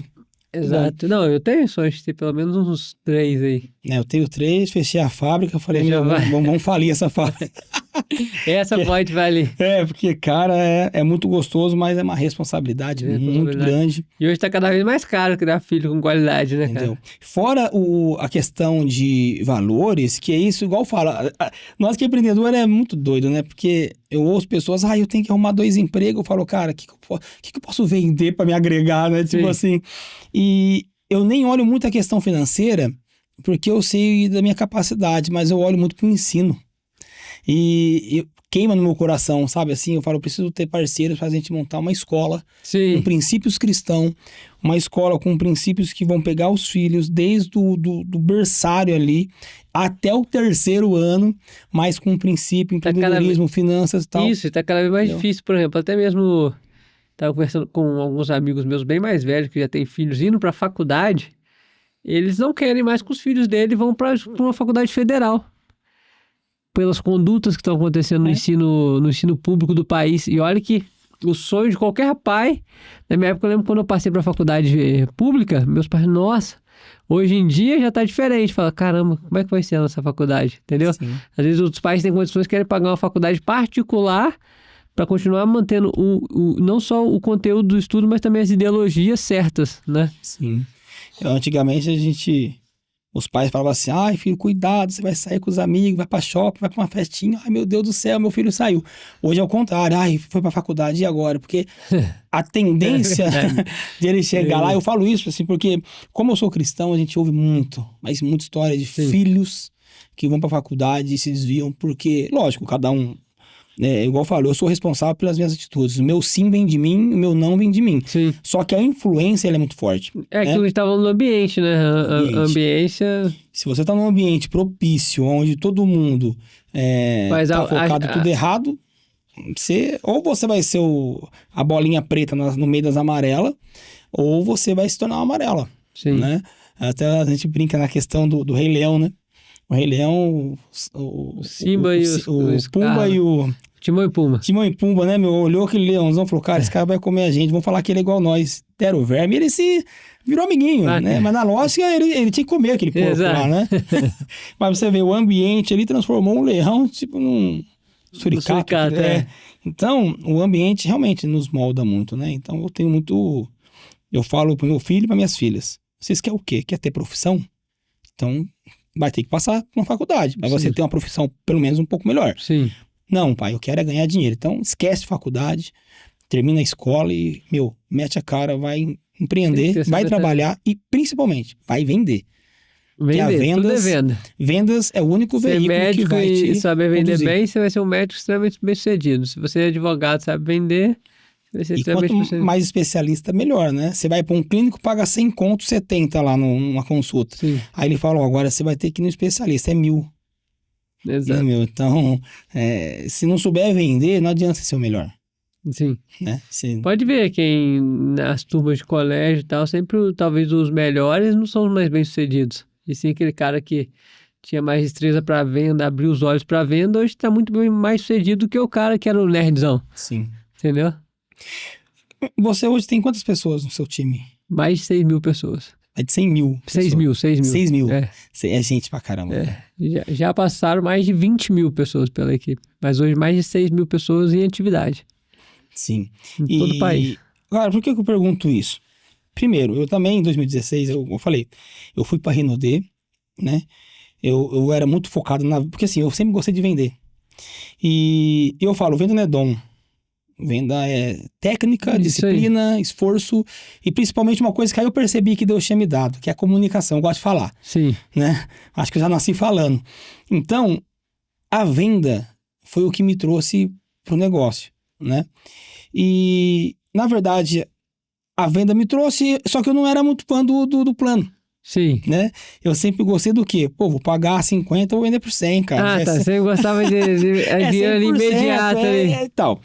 Exato. Não, eu tenho sonhos de ter pelo menos uns 3 aí. né? Eu tenho 3, fechei a fábrica, falei, Já meu, vai. vamos falir essa fábrica. Essa pode valer. Porque, cara, é muito gostoso, mas é uma responsabilidade muito grande. E hoje tá cada vez mais caro criar filho com qualidade, né, Entendeu? cara? Fora a questão de valores, que é isso, igual fala, nós que empreendedor é muito doido, né? Porque eu ouço pessoas, eu tenho que arrumar 2 empregos, eu falo, cara, o que eu posso vender para me agregar, né? Tipo assim, e eu nem olho muito a questão financeira, porque eu sei da minha capacidade, mas eu olho muito pro ensino. E queima no meu coração, sabe? Assim, eu falo, eu preciso ter parceiros pra gente montar uma escola com princípios cristãos, uma escola com princípios que vão pegar os filhos desde do berçário ali até o 3º ano, mas com princípio, empreendedorismo, finanças e tal. Isso, tá cada vez mais difícil, por exemplo, até mesmo tava conversando com alguns amigos meus bem mais velhos, que já têm filhos, indo pra faculdade, eles não querem mais que os filhos dele vão pra uma faculdade federal. Pelas condutas que estão acontecendo no ensino público do país. E olha que o sonho de qualquer pai, na minha época eu lembro quando eu passei para a faculdade pública, meus pais, nossa, hoje em dia já tá diferente. Fala, caramba, como é que vai ser a nossa faculdade? Entendeu? Sim. Às vezes outros pais têm condições, querem pagar uma faculdade particular para continuar mantendo não só o conteúdo do estudo, mas também as ideologias certas, né? Sim. Antigamente os pais falavam assim, filho, cuidado, você vai sair com os amigos, vai pra shopping, vai pra uma festinha, meu Deus do céu, meu filho saiu. Hoje é o contrário, foi pra faculdade, e agora? Porque a tendência de ele chegar lá, eu falo isso assim, porque como eu sou cristão, a gente ouve muito, mas muita história de filhos que vão pra faculdade e se desviam, porque, lógico, cada um, igual eu falo, eu sou responsável pelas minhas atitudes. O meu sim vem de mim, o meu não vem de mim. Sim. Só que a influência ela é muito forte. É aquilo que estava no ambiente, né? A ambiência... Se você está num ambiente propício, onde todo mundo tá focado tudo errado, ou você vai ser a bolinha preta no meio das amarelas, ou você vai se tornar uma amarela. Sim. Né? Até a gente brinca na questão do Rei Leão, né? O Rei Leão, o Simba e o Pumba e o... Timão e Pumba. Timão e Pumba, né, meu? Olhou aquele leãozão e falou, cara, esse cara vai comer a gente, vão falar que ele é igual nós. Deram o verme, ele se virou amiguinho, né? Mas na lógica, ele tinha que comer aquele porco lá, né? Mas você vê, o ambiente, ele transformou um leão, tipo, num suricato. Então, o ambiente realmente nos molda muito, né? Então, eu falo pro meu filho e para minhas filhas, vocês querem o quê? Quer ter profissão? Então, vai ter que passar por uma faculdade, para você ter uma profissão pelo menos um pouco melhor. Sim. Não, pai, eu quero é ganhar dinheiro. Então, esquece faculdade, termina a escola e, mete a cara, vai empreender, vai trabalhar e, principalmente, vai vender. Vender, tudo é venda. Vendas é o único veículo que vai te e saber vender conduzir. bem, você vai ser um médico extremamente bem-sucedido. Se você é advogado, sabe vender, você vai ser extremamente quanto bem-sucedido. mais especialista, melhor, né? Você vai para um clínico, paga 100 conto, 70 lá numa consulta. Sim. Aí ele fala, agora você vai ter que ir no especialista, é 1.000. Exato. Então, se não souber vender, não adianta ser o melhor. Sim. Né? Pode ver, quem nas turmas de colégio e tal, sempre talvez os melhores não são os mais bem-sucedidos. E sim aquele cara que tinha mais destreza para venda, abriu os olhos para venda, hoje está muito mais sucedido do que o cara que era o nerdzão. Sim. Entendeu? Você hoje tem quantas pessoas no seu time? Mais de 6.000 pessoas. É de 100 mil. 6.000. 6.000. É gente pra caramba. Já passaram mais de 20.000 pessoas pela equipe. Mas hoje mais de 6.000 pessoas em atividade. Sim. Em todo o país. Cara, por que eu pergunto isso? Primeiro, eu também, em 2016, eu falei, eu fui pra Renaudet, né? Eu era muito focado porque assim, eu sempre gostei de vender. E eu falo, venda não é dom. Venda é técnica, disciplina, esforço e principalmente uma coisa que aí eu percebi que Deus tinha me dado, que é a comunicação. Eu gosto de falar. Sim. Né? Acho que eu já nasci falando. Então, a venda foi o que me trouxe pro negócio, né? E, na verdade, a venda me trouxe, só que eu não era muito fã do plano. Sim. Né? Eu sempre gostei do quê? Pô, vou pagar 50, vou vender por 100, cara. Tá. Você gostava de dinheiro imediato ali. E tal.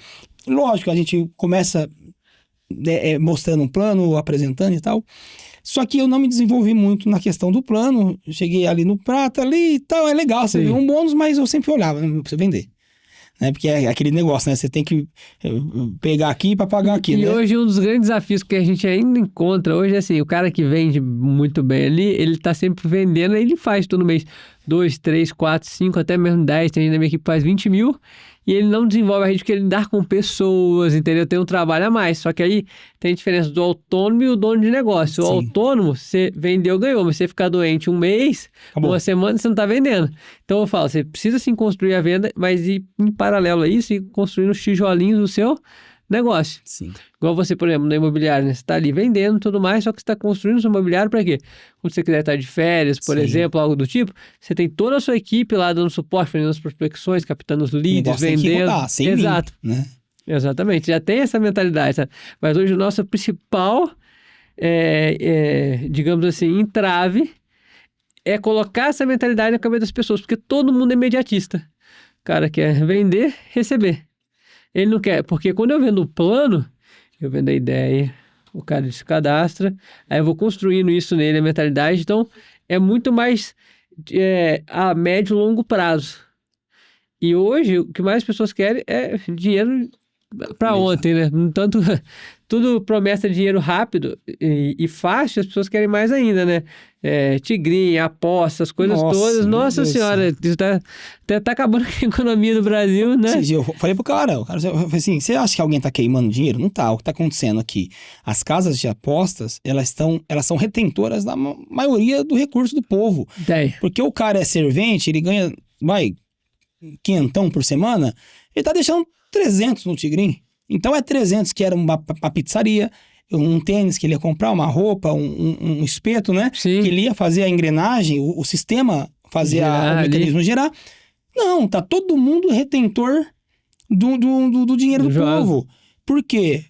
Lógico, a gente começa mostrando um plano, apresentando e tal. Só que eu não me desenvolvi muito na questão do plano. Cheguei ali no prata ali e tal, é legal, você vê um bônus, mas eu sempre olhava, não precisa vender. né? Porque é aquele negócio, né? Você tem que pegar aqui para pagar aqui, E né? hoje um dos grandes desafios que a gente ainda encontra hoje é assim, o cara que vende muito bem ali, ele tá sempre vendendo, aí ele faz todo mês 2, 3, 4, 5, até mesmo 10, tem gente na minha equipe que faz 20 mil, e ele não desenvolve a rede porque ele lidar com pessoas, entendeu? Tem um trabalho a mais, só que aí tem a diferença do autônomo e o dono de negócio. O Sim. autônomo, você vendeu, ganhou, mas você ficar doente um mês, Acabou. uma semana, você não tá vendendo. Então eu falo, você precisa sim construir a venda, mas ir em paralelo a isso e construindo os tijolinhos do seu negócio. Sim. Igual você, por exemplo, na imobiliária, né? Você está ali vendendo e tudo mais, só que você está construindo o seu imobiliário para quê? Quando você quiser estar de férias, por Sim. exemplo, algo do tipo, você tem toda a sua equipe lá dando suporte, fazendo as prospecções, captando os O leads, negócio tem que vendendo. rodar, sem mim, Exato, né? exatamente. Já tem essa mentalidade, sabe? Mas hoje o nosso principal, digamos assim, entrave é colocar essa mentalidade na cabeça das pessoas, porque todo mundo é imediatista. O cara quer vender, receber. Ele não quer, porque quando eu vendo o plano, eu vendo a ideia, o cara se cadastra, aí eu vou construindo isso nele, a mentalidade. Então, é muito mais a médio e longo prazo. E hoje, o que mais pessoas querem é dinheiro para ontem, né? Tanto, tudo promessa de dinheiro rápido e fácil, as pessoas querem mais ainda, né? Tigrinha, apostas, coisas todas. meu Nossa Deus do senhora, isso tá acabando com a economia do Brasil, né? Esses dias eu falei pro cara, o cara falou assim, você acha que alguém tá queimando dinheiro? Não tá, o que tá acontecendo aqui? As casas de apostas, elas são retentoras da maioria do recurso do povo. Tem. Porque o cara é servente, ele ganha, quinhentão por semana, ele tá deixando 300 no Tigrinho. Então é 300 que era uma pizzaria, um tênis que ele ia comprar, uma roupa, um espeto, né? Sim. Que ele ia fazer a engrenagem, o sistema fazer o mecanismo girar. Não, tá todo mundo retentor do dinheiro do povo. Por quê?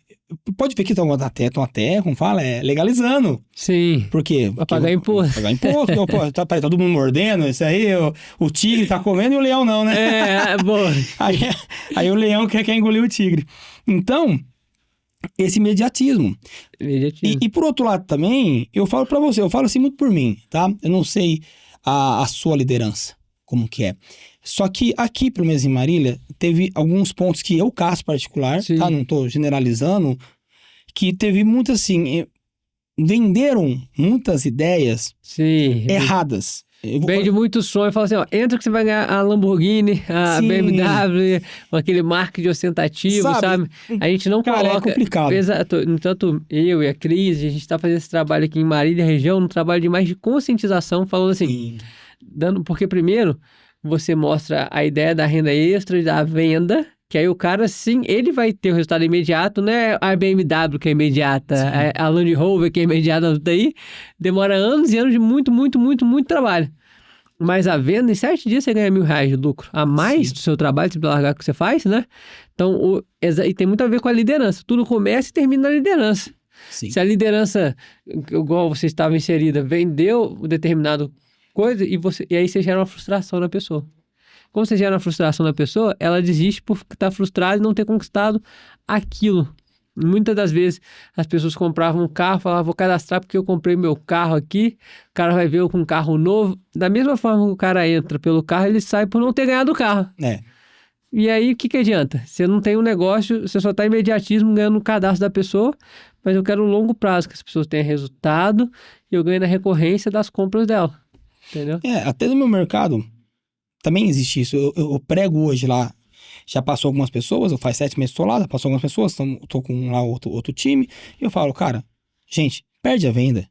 Pode ver que estão até, como fala, legalizando. Sim. Por quê? Pra pagar imposto. Pagar imposto. Então, pô, tá todo mundo mordendo, isso aí, o tigre tá comendo e o leão não, né? Boa. Aí o leão quer engolir o tigre. Então, esse imediatismo. E por outro lado também, eu falo pra você, eu falo assim muito por mim, tá? Eu não sei a sua liderança, como que é. Só que aqui, pelo menos em Marília, teve alguns pontos que eu, caso particular, Sim. tá? Não tô generalizando, que teve muito assim, venderam muitas ideias Sim. erradas. Vende muito sonho, fala assim, ó, entra que você vai ganhar a Lamborghini, a Sim. BMW, aquele marketing ostentativo, sabe? A gente não Cara, coloca... é complicado. Exato. Tanto eu e a Cris, a gente tá fazendo esse trabalho aqui em Marília, região, um trabalho de mais de conscientização, falando assim, porque primeiro, você mostra a ideia da renda extra, da venda, que aí o cara, sim, ele vai ter o resultado imediato, né? A BMW que é imediata, a Land Rover que é imediata, daí demora anos e anos de muito, muito, muito, muito trabalho. Mas a venda, em 7 dias você ganha R$1.000 de lucro. A mais do seu trabalho, você largar o que você faz, né? Então, e tem muito a ver com a liderança. Tudo começa e termina na liderança. Sim. Se a liderança, igual você estava inserida, vendeu determinado coisa e aí você gera uma frustração na pessoa. Como você gera uma frustração na pessoa, ela desiste por estar frustrada e não ter conquistado aquilo. Muitas das vezes as pessoas compravam um carro, falavam, vou cadastrar porque eu comprei meu carro aqui, o cara vai ver eu com um carro novo. Da mesma forma que o cara entra pelo carro, ele sai por não ter ganhado o carro. E aí, o que adianta? Você não tem um negócio, você só está imediatismo ganhando o cadastro da pessoa, mas eu quero um longo prazo, que as pessoas tenham resultado e eu ganho na recorrência das compras dela. Entendeu? Até no meu mercado também existe isso. Eu prego hoje lá, já passou algumas pessoas, eu faz 7 meses que estou lá, passou algumas pessoas, tô com lá outro time, e eu falo, cara, gente, perde a venda,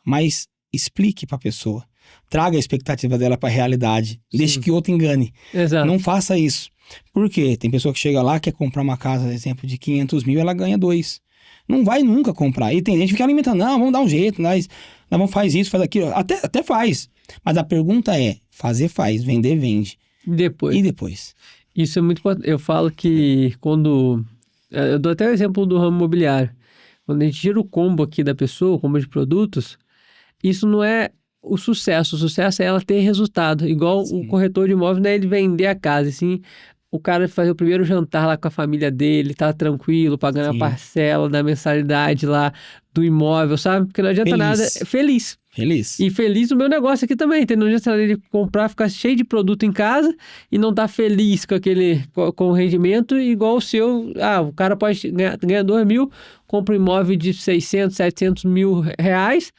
mas explique pra pessoa, traga a expectativa dela pra realidade, deixe que outro engane. Exato. Não faça isso. Por quê? Tem pessoa que chega lá, quer comprar uma casa, por exemplo, de 500 mil, ela ganha 2. Não vai nunca comprar. E tem gente que fica alimentando, não, vamos dar um jeito, nós vamos faz isso, faz aquilo. Até faz. Mas a pergunta é, fazer faz, vender vende. E depois? Isso é muito importante. Eu falo que quando... Eu dou até o exemplo do ramo imobiliário. Quando a gente tira o combo aqui da pessoa, o combo de produtos, isso não é o sucesso. O sucesso é ela ter resultado. Igual o corretor de imóveis, não é ele vender a casa, assim, o cara fazer o primeiro jantar lá com a família dele, tá tranquilo, pagando Sim. a parcela da mensalidade lá do imóvel, sabe? Porque não adianta Feliz. nada. Feliz. Feliz. E feliz o meu negócio aqui também, entendeu? Não adianta ele comprar, ficar cheio de produto em casa e não tá feliz com o rendimento igual o seu. Ah, o cara pode ganhar 2 mil, compra um imóvel de 600, 700 mil reais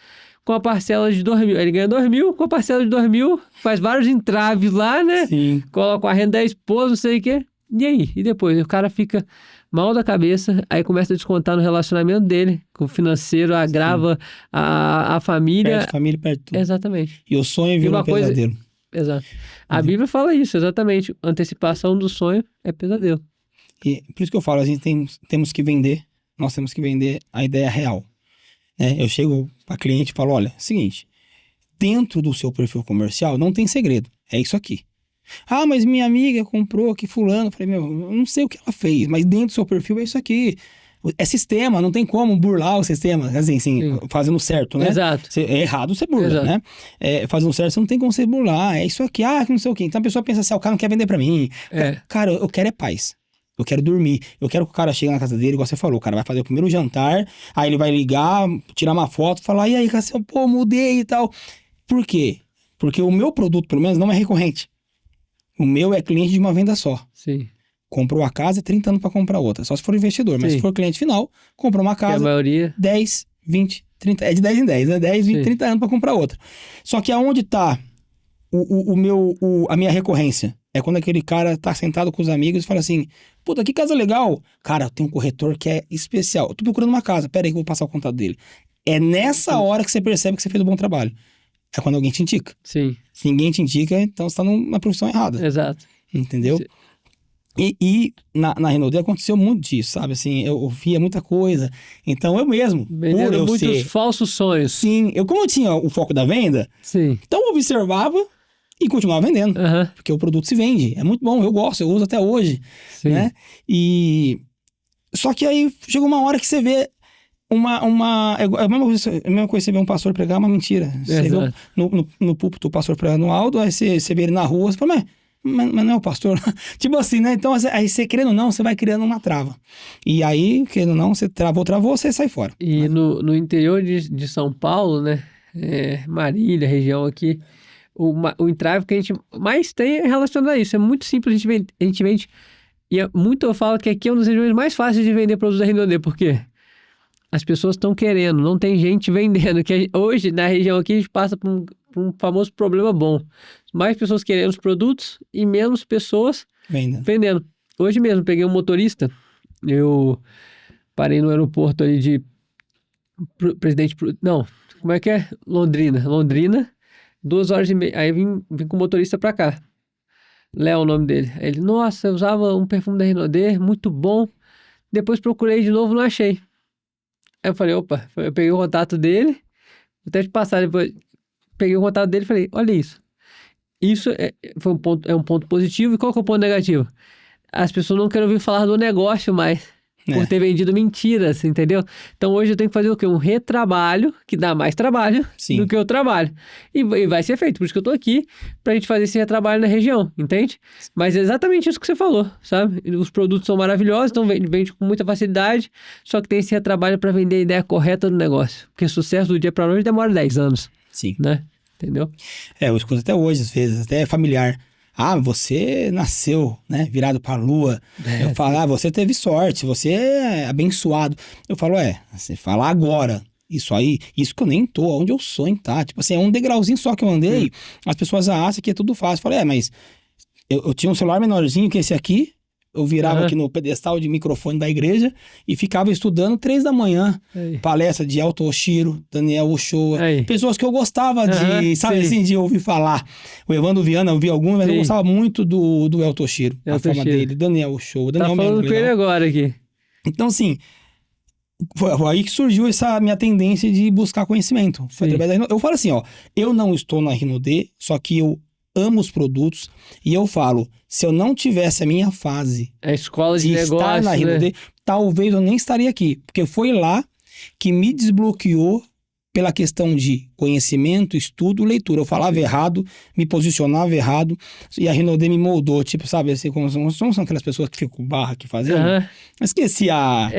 com a parcela de 2 mil. Ele ganha 2 mil, com a parcela de 2 mil, faz vários entraves lá, né? Sim. Coloca a renda da esposa, não sei o quê. E aí? E depois? O cara fica mal da cabeça, aí começa a descontar no relacionamento dele, com o financeiro, agrava a família. Perde família, perde tudo. Exatamente. E o sonho vira um pesadelo. Exato. A Bíblia fala isso, exatamente. Antecipação do sonho é pesadelo. E por isso que eu falo, a gente temos que vender, nós temos que vender a ideia real. Né? Eu chego para cliente e falo, olha, seguinte, dentro do seu perfil comercial não tem segredo, é isso aqui. Ah, mas minha amiga comprou aqui fulano. Eu falei, meu, eu não sei o que ela fez, mas dentro do seu perfil é isso aqui. É sistema, não tem como burlar o sistema, assim, fazendo certo, né? Exato. É errado, você burla, Exato. né? Fazendo certo, você não tem como você burlar. É isso aqui, que não sei o quê. Então a pessoa pensa assim, o cara não quer vender pra mim. Cara, eu quero paz. Eu quero dormir. Eu quero que o cara chegue na casa dele, igual você falou. O cara vai fazer o primeiro jantar, aí ele vai ligar, tirar uma foto, falar, e aí, Cassiano, pô, mudei e tal. Por quê? Porque o meu produto, pelo menos, não é recorrente. O meu é cliente de uma venda só. Sim. Comprou a casa, 30 anos para comprar outra. Só se for investidor. Mas se for cliente final, comprou uma casa, a maioria... 10, 20, 30... É de 10 em 10, né? 10, 20, 30 anos para comprar outra. Só que aonde tá a minha recorrência? É quando aquele cara tá sentado com os amigos e fala assim, puta, que casa legal. Cara, tem um corretor que é especial. Eu tô procurando uma casa, pera aí que eu vou passar o contato dele. É nessa hora que você percebe que você fez um bom trabalho. É quando alguém te indica. Sim. Se ninguém te indica, então você tá numa profissão errada. Exato. Entendeu? E na Renault aconteceu muito disso, sabe? Assim, eu via muita coisa. Então eu mesmo, vendendo por eu muitos falsos sonhos. Sim, como eu tinha o foco da venda, então eu observava e continuava vendendo. Porque o produto se vende. É muito bom, eu gosto, eu uso até hoje. Sim. Né? Só que aí chegou uma hora que você vê é a mesma coisa que você vê um pastor pregar, uma mentira. Você vê no púlpito o pastor pregando alto, aí você vê ele na rua, você fala, mas não é o pastor? Tipo assim, né? Então, aí você querendo ou não, você vai criando uma trava. E aí, querendo ou não, você travou, você sai fora. E no interior de São Paulo, né? Marília, região aqui, o entrave que a gente mais tem é relacionado a isso. É muito simples, a gente vende. E eu falo que aqui é uma das regiões mais fáceis de vender produtos da Renault, porque as pessoas estão querendo, não tem gente vendendo. Que hoje, na região aqui, a gente passa por um famoso problema bom. Mais pessoas querendo os produtos e menos pessoas vendendo. Hoje mesmo, peguei um motorista, eu parei no aeroporto ali de como é que é? Londrina, 2h30. Aí vim com o motorista pra cá. Léo, o nome dele. Aí ele, nossa, eu usava um perfume da Renault, muito bom. Depois procurei de novo, não achei. Aí eu falei, opa, eu peguei o contato dele, vou até te passar depois. Peguei o contato dele e falei, olha isso. Isso é um ponto positivo. E qual que é o ponto negativo? As pessoas não querem ouvir falar do negócio mais. Por ter vendido mentiras, entendeu? Então hoje eu tenho que fazer o quê? Um retrabalho, que dá mais trabalho do que o trabalho. E vai ser feito. Por isso que eu tô aqui, pra gente fazer esse retrabalho na região, entende? Mas é exatamente isso que você falou, sabe? Os produtos são maravilhosos, então vende com muita facilidade, só que tem esse retrabalho pra vender a ideia correta do negócio. Porque sucesso do dia pra noite demora 10 anos. Sim. Né? Entendeu? Eu escuto até hoje, às vezes, até familiar. Você nasceu, né, virado pra lua. Eu falo, você teve sorte, você é abençoado. Eu falo, você fala agora. Isso que eu nem tô, onde eu sonho, tá? Tipo assim, é um degrauzinho só que eu andei. As pessoas acham que é tudo fácil. Eu falo, mas eu tinha um celular menorzinho que esse aqui. Eu virava aqui no pedestal de microfone da igreja e ficava estudando 3 da manhã. Palestra de Alto Oshiro, Daniel Ochoa. Pessoas que eu gostava de, sabe assim, de ouvir falar. O Evandro Viana, eu vi alguns, mas eu gostava muito do Alto Oshiro. A forma dele, Daniel Ochoa. Daniel tá falando com ele agora aqui. Então, assim, foi aí que surgiu essa minha tendência de buscar conhecimento. Foi através da Renault. Eu falo assim, eu não estou na Renault, só que eu amo os produtos e eu falo, se eu não tivesse a minha fase a escola de negócio, estar na Renault, talvez eu nem estaria aqui, porque foi lá que me desbloqueou pela questão de conhecimento, estudo, leitura. Eu falava errado, me posicionava errado, e a Rinodê me moldou, tipo, sabe, assim, como são aquelas pessoas que ficam com barra aqui fazendo. Aham. Esqueci a...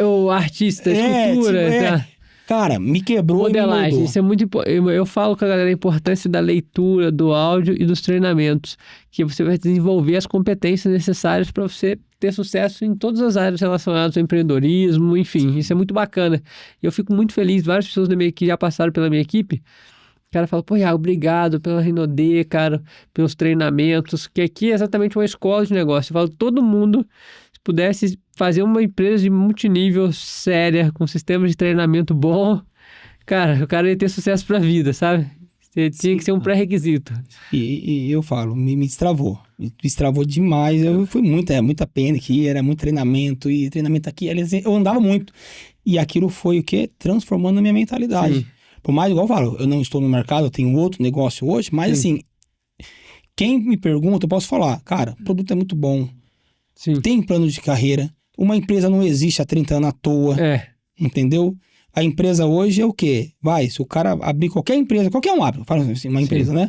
O artista, a escultura, tá? Cara, me quebrou e me Modelagem, moldou. isso é muito importante. Eu falo com a galera a importância da leitura, do áudio e dos treinamentos, que você vai desenvolver as competências necessárias para você ter sucesso em todas as áreas relacionadas ao empreendedorismo, enfim, isso é muito bacana. E eu fico muito feliz, várias pessoas da minha equipe já passaram pela minha equipe. O cara fala, pô, Iago, obrigado pela Rinodê, cara, pelos treinamentos, que aqui é exatamente uma escola de negócio. Eu falo, todo mundo, se pudesse fazer uma empresa de multinível séria, com sistemas de treinamento bom, cara, o cara ia ter sucesso pra vida, sabe? Tinha que ser um pré-requisito. E eu falo, me destravou. Me destravou demais. Eu fui muita pena aqui, era muito treinamento, e treinamento aqui, eu andava muito. E aquilo foi o quê? Transformando a minha mentalidade. Sim. Por mais, igual eu falo, eu não estou no mercado, eu tenho outro negócio hoje, mas Sim. assim, quem me pergunta, eu posso falar, cara, o produto é muito bom, Sim. tem plano de carreira, uma empresa não existe há 30 anos à toa, entendeu? A empresa hoje é o quê? Se o cara abrir qualquer empresa, qualquer um abre, fala assim, uma empresa, né?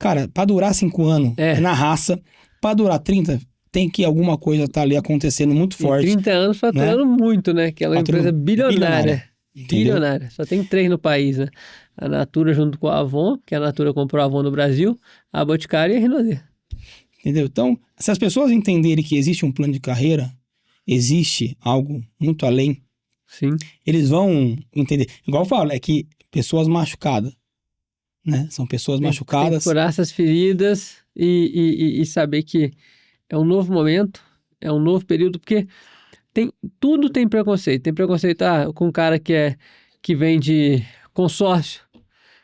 Cara, pra durar 5 anos, é na raça, pra durar 30, tem que alguma coisa tá ali acontecendo muito forte. 30 anos faturando muito, né? Que ela é uma empresa bilionária. Bilionária. Só tem 3 no país, né? A Natura junto com a Avon, que a Natura comprou a Avon no Brasil, a Boticário e a Rinodê. Entendeu? Então, se as pessoas entenderem que existe um plano de carreira, existe algo muito além, sim, eles vão entender. Igual eu falo, é que pessoas machucadas, né? São pessoas machucadas. Tem que curar essas feridas e saber que é um novo momento, é um novo período, porque tudo tem preconceito. Tem preconceito com o cara que vende consórcio,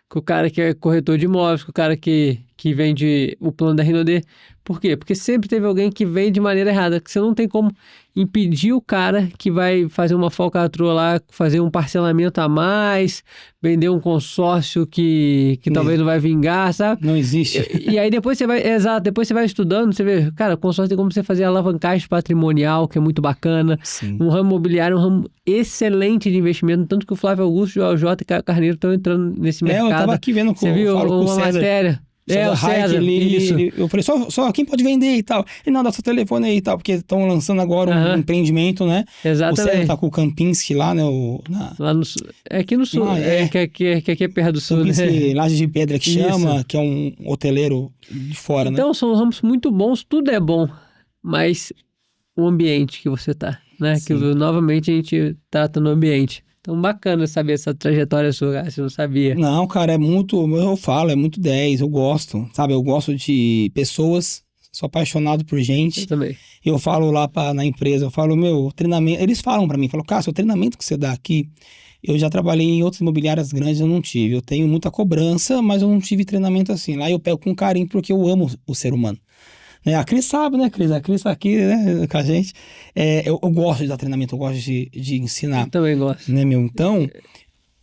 com o cara que é corretor de imóveis, com o cara que vende o plano da Rinodê. Por quê? Porque sempre teve alguém que vende de maneira errada, que você não tem como impedir o cara que vai fazer uma falcatrua lá, fazer um parcelamento a mais, vender um consórcio que talvez não vai vingar, sabe? Não existe. E aí depois depois você vai estudando, você vê, cara, consórcio tem como você fazer alavancagem patrimonial, que é muito bacana. Sim. Um ramo imobiliário é um ramo excelente de investimento, tanto que o Flávio Augusto, o Joel J e Caio Carneiro estão entrando nesse mercado. Eu tava aqui vendo você viu com o César. Matéria. O César, eu falei, só quem pode vender e tal. E não, dá seu telefone aí e tal, porque estão lançando agora um empreendimento, né? Exatamente. O César tá com o Campinski lá, né? Lá no sul. É aqui no sul, que aqui é perto do sul, Campinski, né? Laje de Pedra que chama, que é um hoteleiro de fora, então, né? são ramos muito bons, tudo é bom, mas o ambiente que você tá, né? Sim. Que novamente a gente trata no ambiente. Então, bacana saber essa trajetória sua, você não sabia. Não, cara, é muito 10, eu gosto, sabe? Eu gosto de pessoas, sou apaixonado por gente. Eu também. Eu falo lá na empresa, eu falo, meu, treinamento, eles falam pra mim, cara, o treinamento que você dá aqui, eu já trabalhei em outras imobiliárias grandes, eu não tive. Eu tenho muita cobrança, mas eu não tive treinamento assim. Lá eu pego com carinho porque eu amo o ser humano. A Cris sabe, né, Cris? A Cris tá aqui, né, com a gente. Eu gosto de dar treinamento, eu gosto de ensinar. Eu também gosto. Né, meu? Então,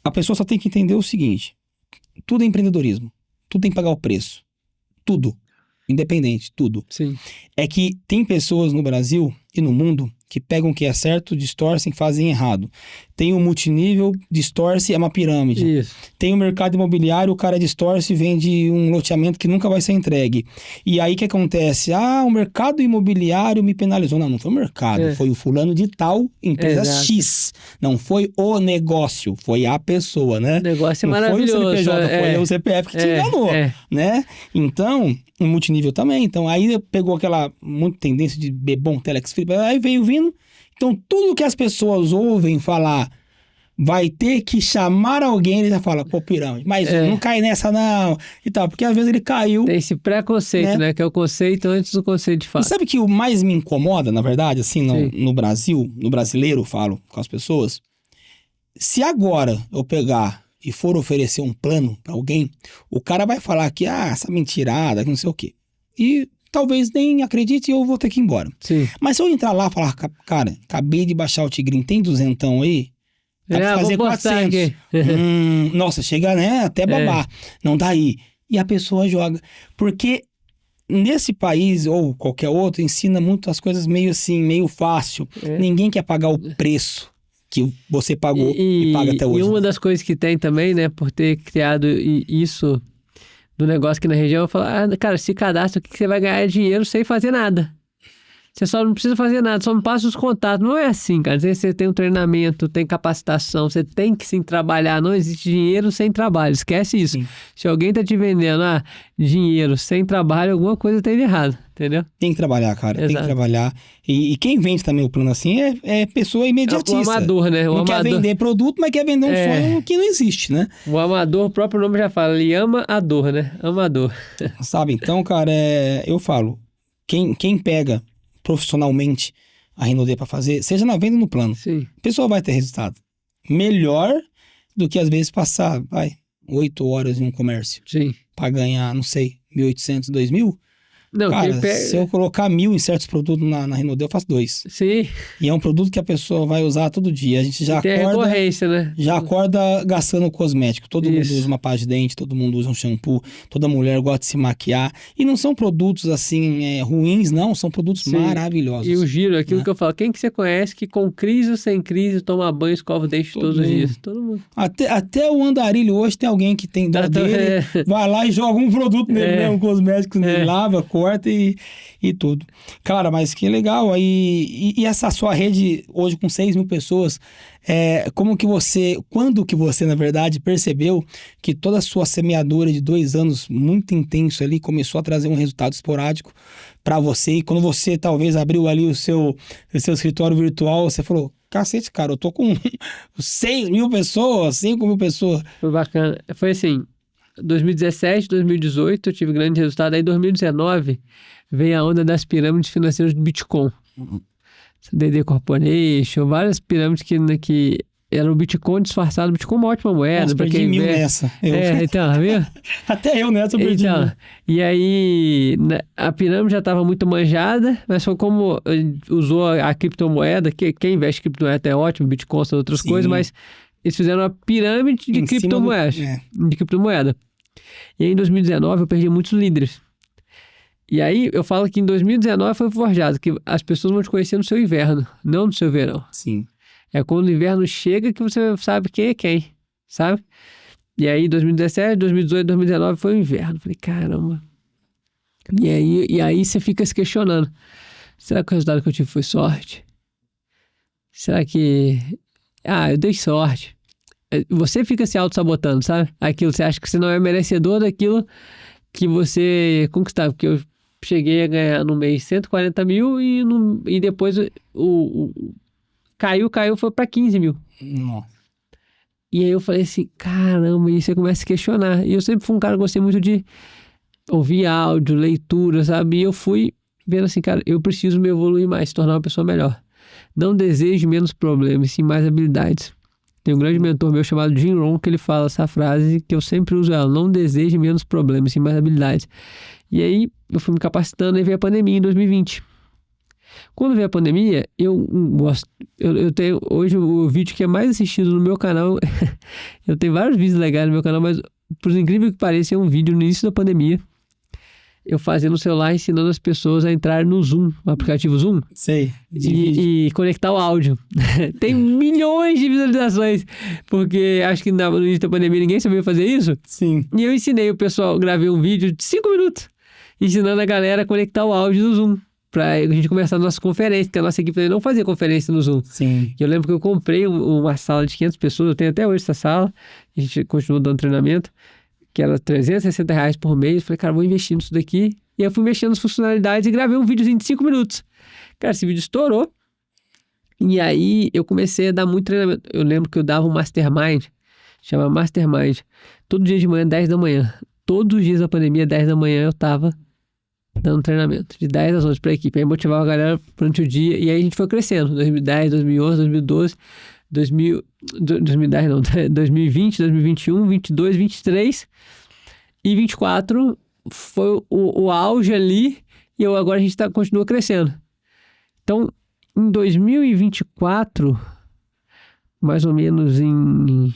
a pessoa só tem que entender o seguinte. Tudo é empreendedorismo. Tudo tem que pagar o preço. Tudo. Independente, tudo. Sim. É que tem pessoas no Brasil e no mundo que pegam o que é certo, distorcem e fazem errado. Tem o multinível, distorce, é uma pirâmide. Isso. Tem o mercado imobiliário, o cara distorce e vende um loteamento que nunca vai ser entregue. E aí o que acontece? O mercado imobiliário me penalizou. Não foi o mercado, foi o fulano de tal, empresa X. Não foi o negócio, foi a pessoa, né? O negócio é não maravilhoso. Foi o CNPJ, foi o CPF que te enganou, né? Então, o multinível também. Então, aí pegou aquela muita tendência de bebom, telex, aí veio vindo. Então, tudo que as pessoas ouvem falar vai ter que chamar alguém, ele já fala, pô, pirâmide, mas não cai nessa não, e tal, porque às vezes ele caiu. Tem esse preconceito, né? Que é o conceito antes do conceito de fato. E sabe que o mais me incomoda, na verdade, assim, no Brasil, no brasileiro, falo com as pessoas, se agora eu pegar e for oferecer um plano pra alguém, o cara vai falar que, essa mentirada, que não sei o quê. E talvez nem acredite e eu vou ter que ir embora. Sim. Mas se eu entrar lá e falar, cara, acabei de baixar o Tigrinho, tem 200 aí? Dá pra fazer 400. Nossa, chega, né, até babar. Não dá aí. E a pessoa joga. Porque nesse país, ou qualquer outro, ensina muito as coisas meio assim, meio fácil. Ninguém quer pagar o preço que você pagou e paga até hoje. E uma das coisas que tem também, né, por ter criado isso do negócio aqui na região, eu falo, cara, se cadastra aqui que você vai ganhar dinheiro sem fazer nada. Você só não precisa fazer nada, só me passa os contatos. Não é assim, cara. Você tem um treinamento, tem capacitação, você tem que sim trabalhar. Não existe dinheiro sem trabalho, esquece isso. Sim. Se alguém tá te vendendo dinheiro sem trabalho, alguma coisa tem de errado, entendeu? Tem que trabalhar, cara, tem que Exato. trabalhar. E quem vende também o plano assim é pessoa imediatista. É o amador, né? Não quer vender produto, mas quer vender um sonho que não existe, né? O amador, o próprio nome já fala, ele ama a dor, né? Amador. Sabe? Então, cara, eu falo, quem pega profissionalmente a Renaudet para fazer, seja na venda ou no plano, Sim. a pessoa vai ter resultado. Melhor do que às vezes passar, 8 horas em um comércio Sim. para ganhar, não sei, 1.800, 2.000. Não, Cara, se eu colocar 1.000 em certos produtos na Renaudet, eu faço 2. Sim. E é um produto que a pessoa vai usar todo dia. A gente já tem acorda... recorrência, né? Já acorda gastando cosmético. Todo mundo usa uma pasta de dente, todo mundo usa um shampoo, toda mulher gosta de se maquiar. E não são produtos assim ruins, não. São produtos maravilhosos. E o giro, aquilo que eu falo, quem que você conhece que com crise ou sem crise toma banho, escova o dente todos os dias? Todo mundo. Até o andarilho hoje tem alguém que tem dó dele, vai lá e joga um produto nele, né? Um cosmético nele, lava, corta e tudo. Cara, mas que legal. Aí, e essa sua rede hoje com 6.000 pessoas, quando que você, na verdade, percebeu que toda a sua semeadura de 2 anos muito intenso ali começou a trazer um resultado esporádico para você? E quando você talvez abriu ali o seu escritório virtual, você falou, cacete, cara, eu tô com 6.000 pessoas, 5.000 pessoas. Foi bacana. Foi assim, 2017, 2018 eu tive grande resultado. Aí 2019 veio a onda das pirâmides financeiras do Bitcoin. DD Corporation, várias pirâmides que era o Bitcoin disfarçado. O Bitcoin é uma ótima moeda. Nossa, perdi 1.000 nessa. Então, viu? Até eu nessa eu perdi 1.000. E aí, a pirâmide já estava muito manjada, mas foi como usou a criptomoeda, quem investe em criptomoeda é ótimo, Bitcoin, outras coisas, mas eles fizeram uma pirâmide de criptomoedas. De criptomoeda. E aí, em 2019, eu perdi muitos líderes. E aí, eu falo que em 2019 foi forjado, que as pessoas vão te conhecer no seu inverno, não no seu verão. Sim. É quando o inverno chega que você sabe quem é quem, sabe? E aí, 2017, 2018, 2019 foi o inverno. Falei, caramba. E aí você fica se questionando. Será que o resultado que eu tive foi sorte? Será que... eu dei sorte. Você fica se auto-sabotando, sabe? Aquilo, você acha que você não é merecedor daquilo que você conquistava. Porque eu cheguei a ganhar no mês 140 mil e depois caiu, foi para 15 mil. Nossa. E aí eu falei assim, caramba, e você começa a se questionar. E eu sempre fui um cara que gostei muito de ouvir áudio, leitura, sabe? E eu fui vendo assim, cara, eu preciso me evoluir mais, se tornar uma pessoa melhor. Não desejo menos problemas, sim mais habilidades. Tem um grande mentor meu chamado Jim Rohn, que ele fala essa frase que eu sempre uso ela, não deseje menos problemas, sim mais habilidades. E aí eu fui me capacitando e veio a pandemia em 2020. Quando veio a pandemia, eu tenho hoje o vídeo que é mais assistido no meu canal. Eu tenho vários vídeos legais no meu canal, mas por incrível que pareça, é um vídeo no início da pandemia. Eu fazendo no celular, ensinando as pessoas a entrar no Zoom, o aplicativo Zoom. Sei. E conectar o áudio. Tem milhões de visualizações, porque acho que no início da pandemia ninguém sabia fazer isso. Sim. E eu ensinei o pessoal, gravei um vídeo de 5 minutos, ensinando a galera a conectar o áudio do Zoom. Pra a gente começar a nossa conferência, porque a nossa equipe não fazia conferência no Zoom. Sim. Eu lembro que eu comprei uma sala de 500 pessoas, eu tenho até hoje essa sala, a gente continuou dando treinamento, que era R$360 por mês. Eu falei, cara, vou investir nisso daqui. E eu fui mexendo nas funcionalidades e gravei um videozinho de 5 minutos. Cara, esse vídeo estourou. E aí eu comecei a dar muito treinamento. Eu lembro que eu dava um mastermind, chama Mastermind, todo dia de manhã, 10 da manhã. Todos os dias da pandemia, 10 da manhã, eu tava dando treinamento, de 10 às 11 pra equipe. Aí motivava a galera durante o dia. E aí a gente foi crescendo. 2010, 2011, 2012, 2010 não, 2020, 2021, 2022, 2023 e 2024 foi o auge ali. E agora a gente continua crescendo. Então, em 2024, mais ou menos em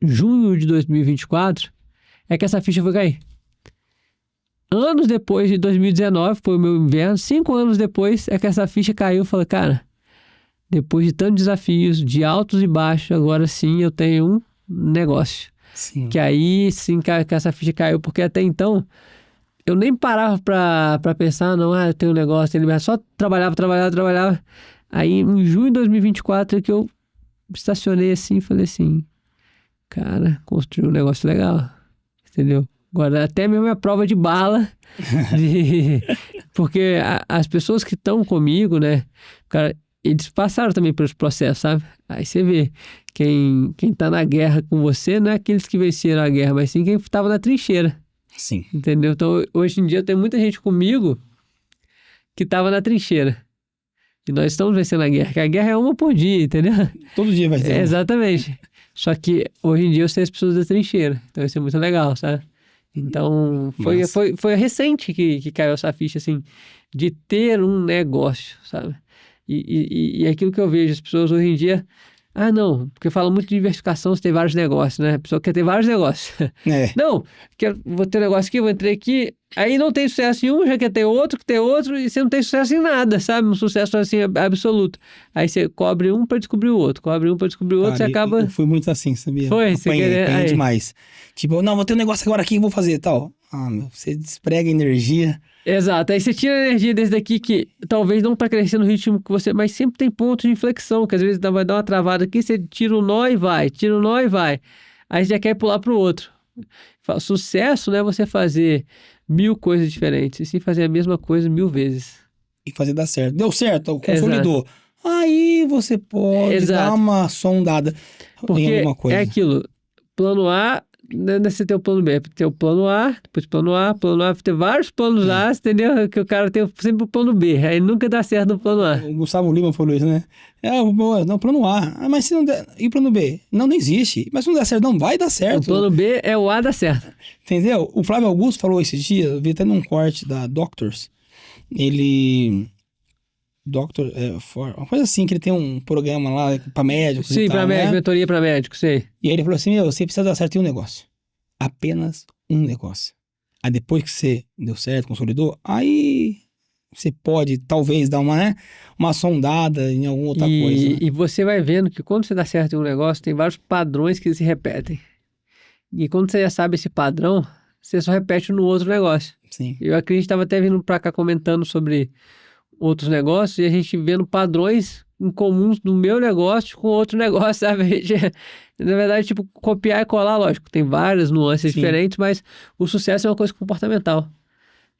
junho de 2024, é que essa ficha foi cair. Anos depois de 2019, foi o meu inverno, 5 anos depois, é que essa ficha caiu. Eu falei, cara, depois de tantos desafios, de altos e baixos, agora sim eu tenho um negócio. Sim. Que aí sim que essa ficha caiu, porque até então eu nem parava pra pensar, não, eu tenho um negócio, só trabalhava. Aí em junho de 2024 é que eu estacionei assim e falei assim, cara, construí um negócio legal, entendeu? Agora até mesmo é a prova de bala, porque as pessoas que estão comigo, né, cara, eles passaram também pelos processos, sabe? Aí você vê, quem tá na guerra com você não é aqueles que venceram a guerra, mas sim quem tava na trincheira, Sim. entendeu? Então hoje em dia tem muita gente comigo que tava na trincheira. E nós estamos vencendo a guerra, que a guerra é uma por dia, entendeu? Todo dia vai ter. Exatamente. Só que hoje em dia eu sei as pessoas da trincheira. Então isso é muito legal, sabe? Então foi recente que caiu essa ficha, assim, de ter um negócio, sabe? E aquilo que eu vejo, as pessoas hoje em dia... Ah, não, porque fala muito de diversificação, você tem vários negócios, né? A pessoa quer ter vários negócios. É. Não, vou ter um negócio aqui, vou entrar aqui, aí não tem sucesso em um, já quer ter outro, e você não tem sucesso em nada, sabe? Um sucesso assim, absoluto. Aí você cobre um pra descobrir o outro, Cara, você acaba... Eu fui muito assim, sabia? Foi, você Apanhei aí. demais. Tipo, não, vou ter um negócio agora aqui, vou fazer e tal. Você desprega energia. Exato, aí você tira a energia desse daqui que talvez não tá crescendo no ritmo que você, mas sempre tem pontos de inflexão, que às vezes vai dar uma travada aqui, você tira o nó e vai, aí você já quer pular pro outro. Sucesso não é você fazer 1000 coisas diferentes, e sim fazer a mesma coisa 1000 vezes. E fazer dar certo. Deu certo, consolidou. Aí você pode dar uma sondada porque em alguma coisa. É aquilo, plano A, não é você ter o plano B, é ter o plano A, depois plano A, ter vários planos A, entendeu? Que o cara tem sempre o plano B, aí nunca dá certo no plano A. O Gustavo Lima falou isso, né? Não, plano A. Mas se não der... E plano B? Não existe. Mas se não der certo, não vai dar certo. O plano B é o A dar certo. Entendeu? O Flávio Augusto falou esses dias, eu vi até num corte da Doctors, ele... uma coisa assim, que ele tem um programa lá pra médicos Sim, e tal, pra médico, né? mentoria pra médico, sei. E aí ele falou assim, você precisa dar certo em um negócio. Apenas um negócio. Aí depois que você deu certo, consolidou, aí você pode talvez dar uma sondada em alguma outra coisa. Né? E você vai vendo que quando você dá certo em um negócio, tem vários padrões que se repetem. E quando você já sabe esse padrão, você só repete no outro negócio. Sim. Eu acredito que estava até vindo pra cá comentando sobre outros negócios e a gente vendo padrões incomuns do meu negócio com outro negócio, sabe? A gente, na verdade, tipo, copiar e colar, lógico, tem várias nuances diferentes, mas o sucesso é uma coisa comportamental.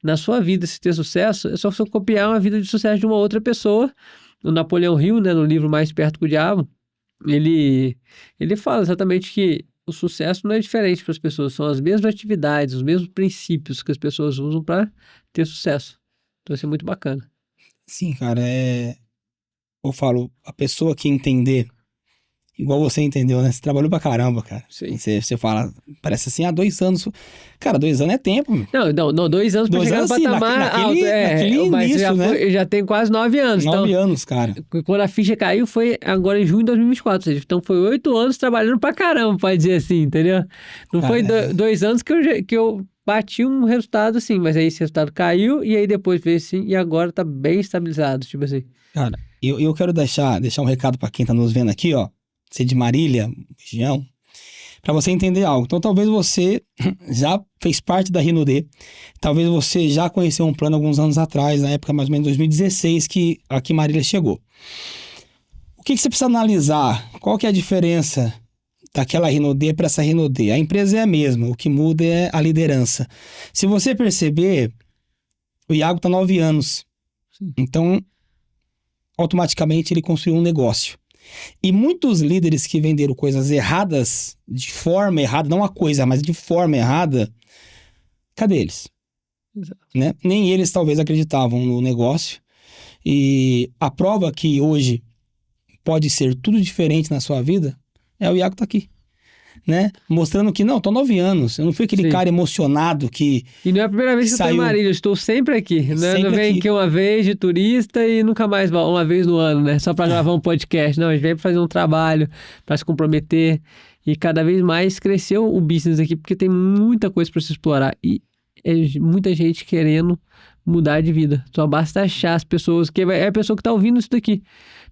Na sua vida, se ter sucesso, é só você copiar uma vida de sucesso de uma outra pessoa. O Napoleão Hill, né, no livro Mais Perto que o Diabo, ele fala exatamente que o sucesso não é diferente para as pessoas, são as mesmas atividades, os mesmos princípios que as pessoas usam para ter sucesso. Então isso é muito bacana. Sim, cara, eu falo, a pessoa que entender, igual você entendeu, né? Você trabalhou pra caramba, cara. Sim. Você fala, parece assim, 2 anos. Cara, 2 anos é tempo, meu. Não, 2 anos pra chegar no patamar alto. Naquele mas início, eu já tenho quase 9 anos. 9 anos, cara. Quando a ficha caiu foi agora em junho de 2024. Ou seja, então foi 8 anos trabalhando pra caramba, pode dizer assim, entendeu? Não foi 2 anos que eu bati um resultado assim, mas aí esse resultado caiu e aí depois veio assim e agora tá bem estabilizado, tipo assim. Cara, eu quero deixar um recado pra quem tá nos vendo aqui, ó. Você de Marília, região, pra você entender algo. Então, talvez você já fez parte da Rinode, talvez você já conheceu um plano alguns anos atrás, na época mais ou menos 2016, que aqui Marília chegou. O que você precisa analisar? Qual que é a diferença daquela Rinode para essa Rinode? A empresa é a mesma, o que muda é a liderança. Se você perceber, o Iago tá 9 anos. Sim. Então, automaticamente ele construiu um negócio. E muitos líderes que venderam coisas erradas, de forma errada, não a coisa, mas de forma errada, cadê eles? Exato. Né? Nem eles talvez acreditavam no negócio. E a prova que hoje pode ser tudo diferente na sua vida é o Iago tá aqui. Né? Mostrando que, não, tô 9 anos. Eu não fui aquele cara emocionado que... E não é a primeira vez que eu tô em Marília, eu estou sempre aqui. Né? Não venho aqui uma vez de turista e nunca mais uma vez no ano, né? Só para gravar um podcast. Não, a gente veio para fazer um trabalho, para se comprometer. E cada vez mais cresceu o business aqui, porque tem muita coisa para se explorar. E é muita gente querendo mudar de vida. Só basta achar as pessoas, que é a pessoa que tá ouvindo isso daqui.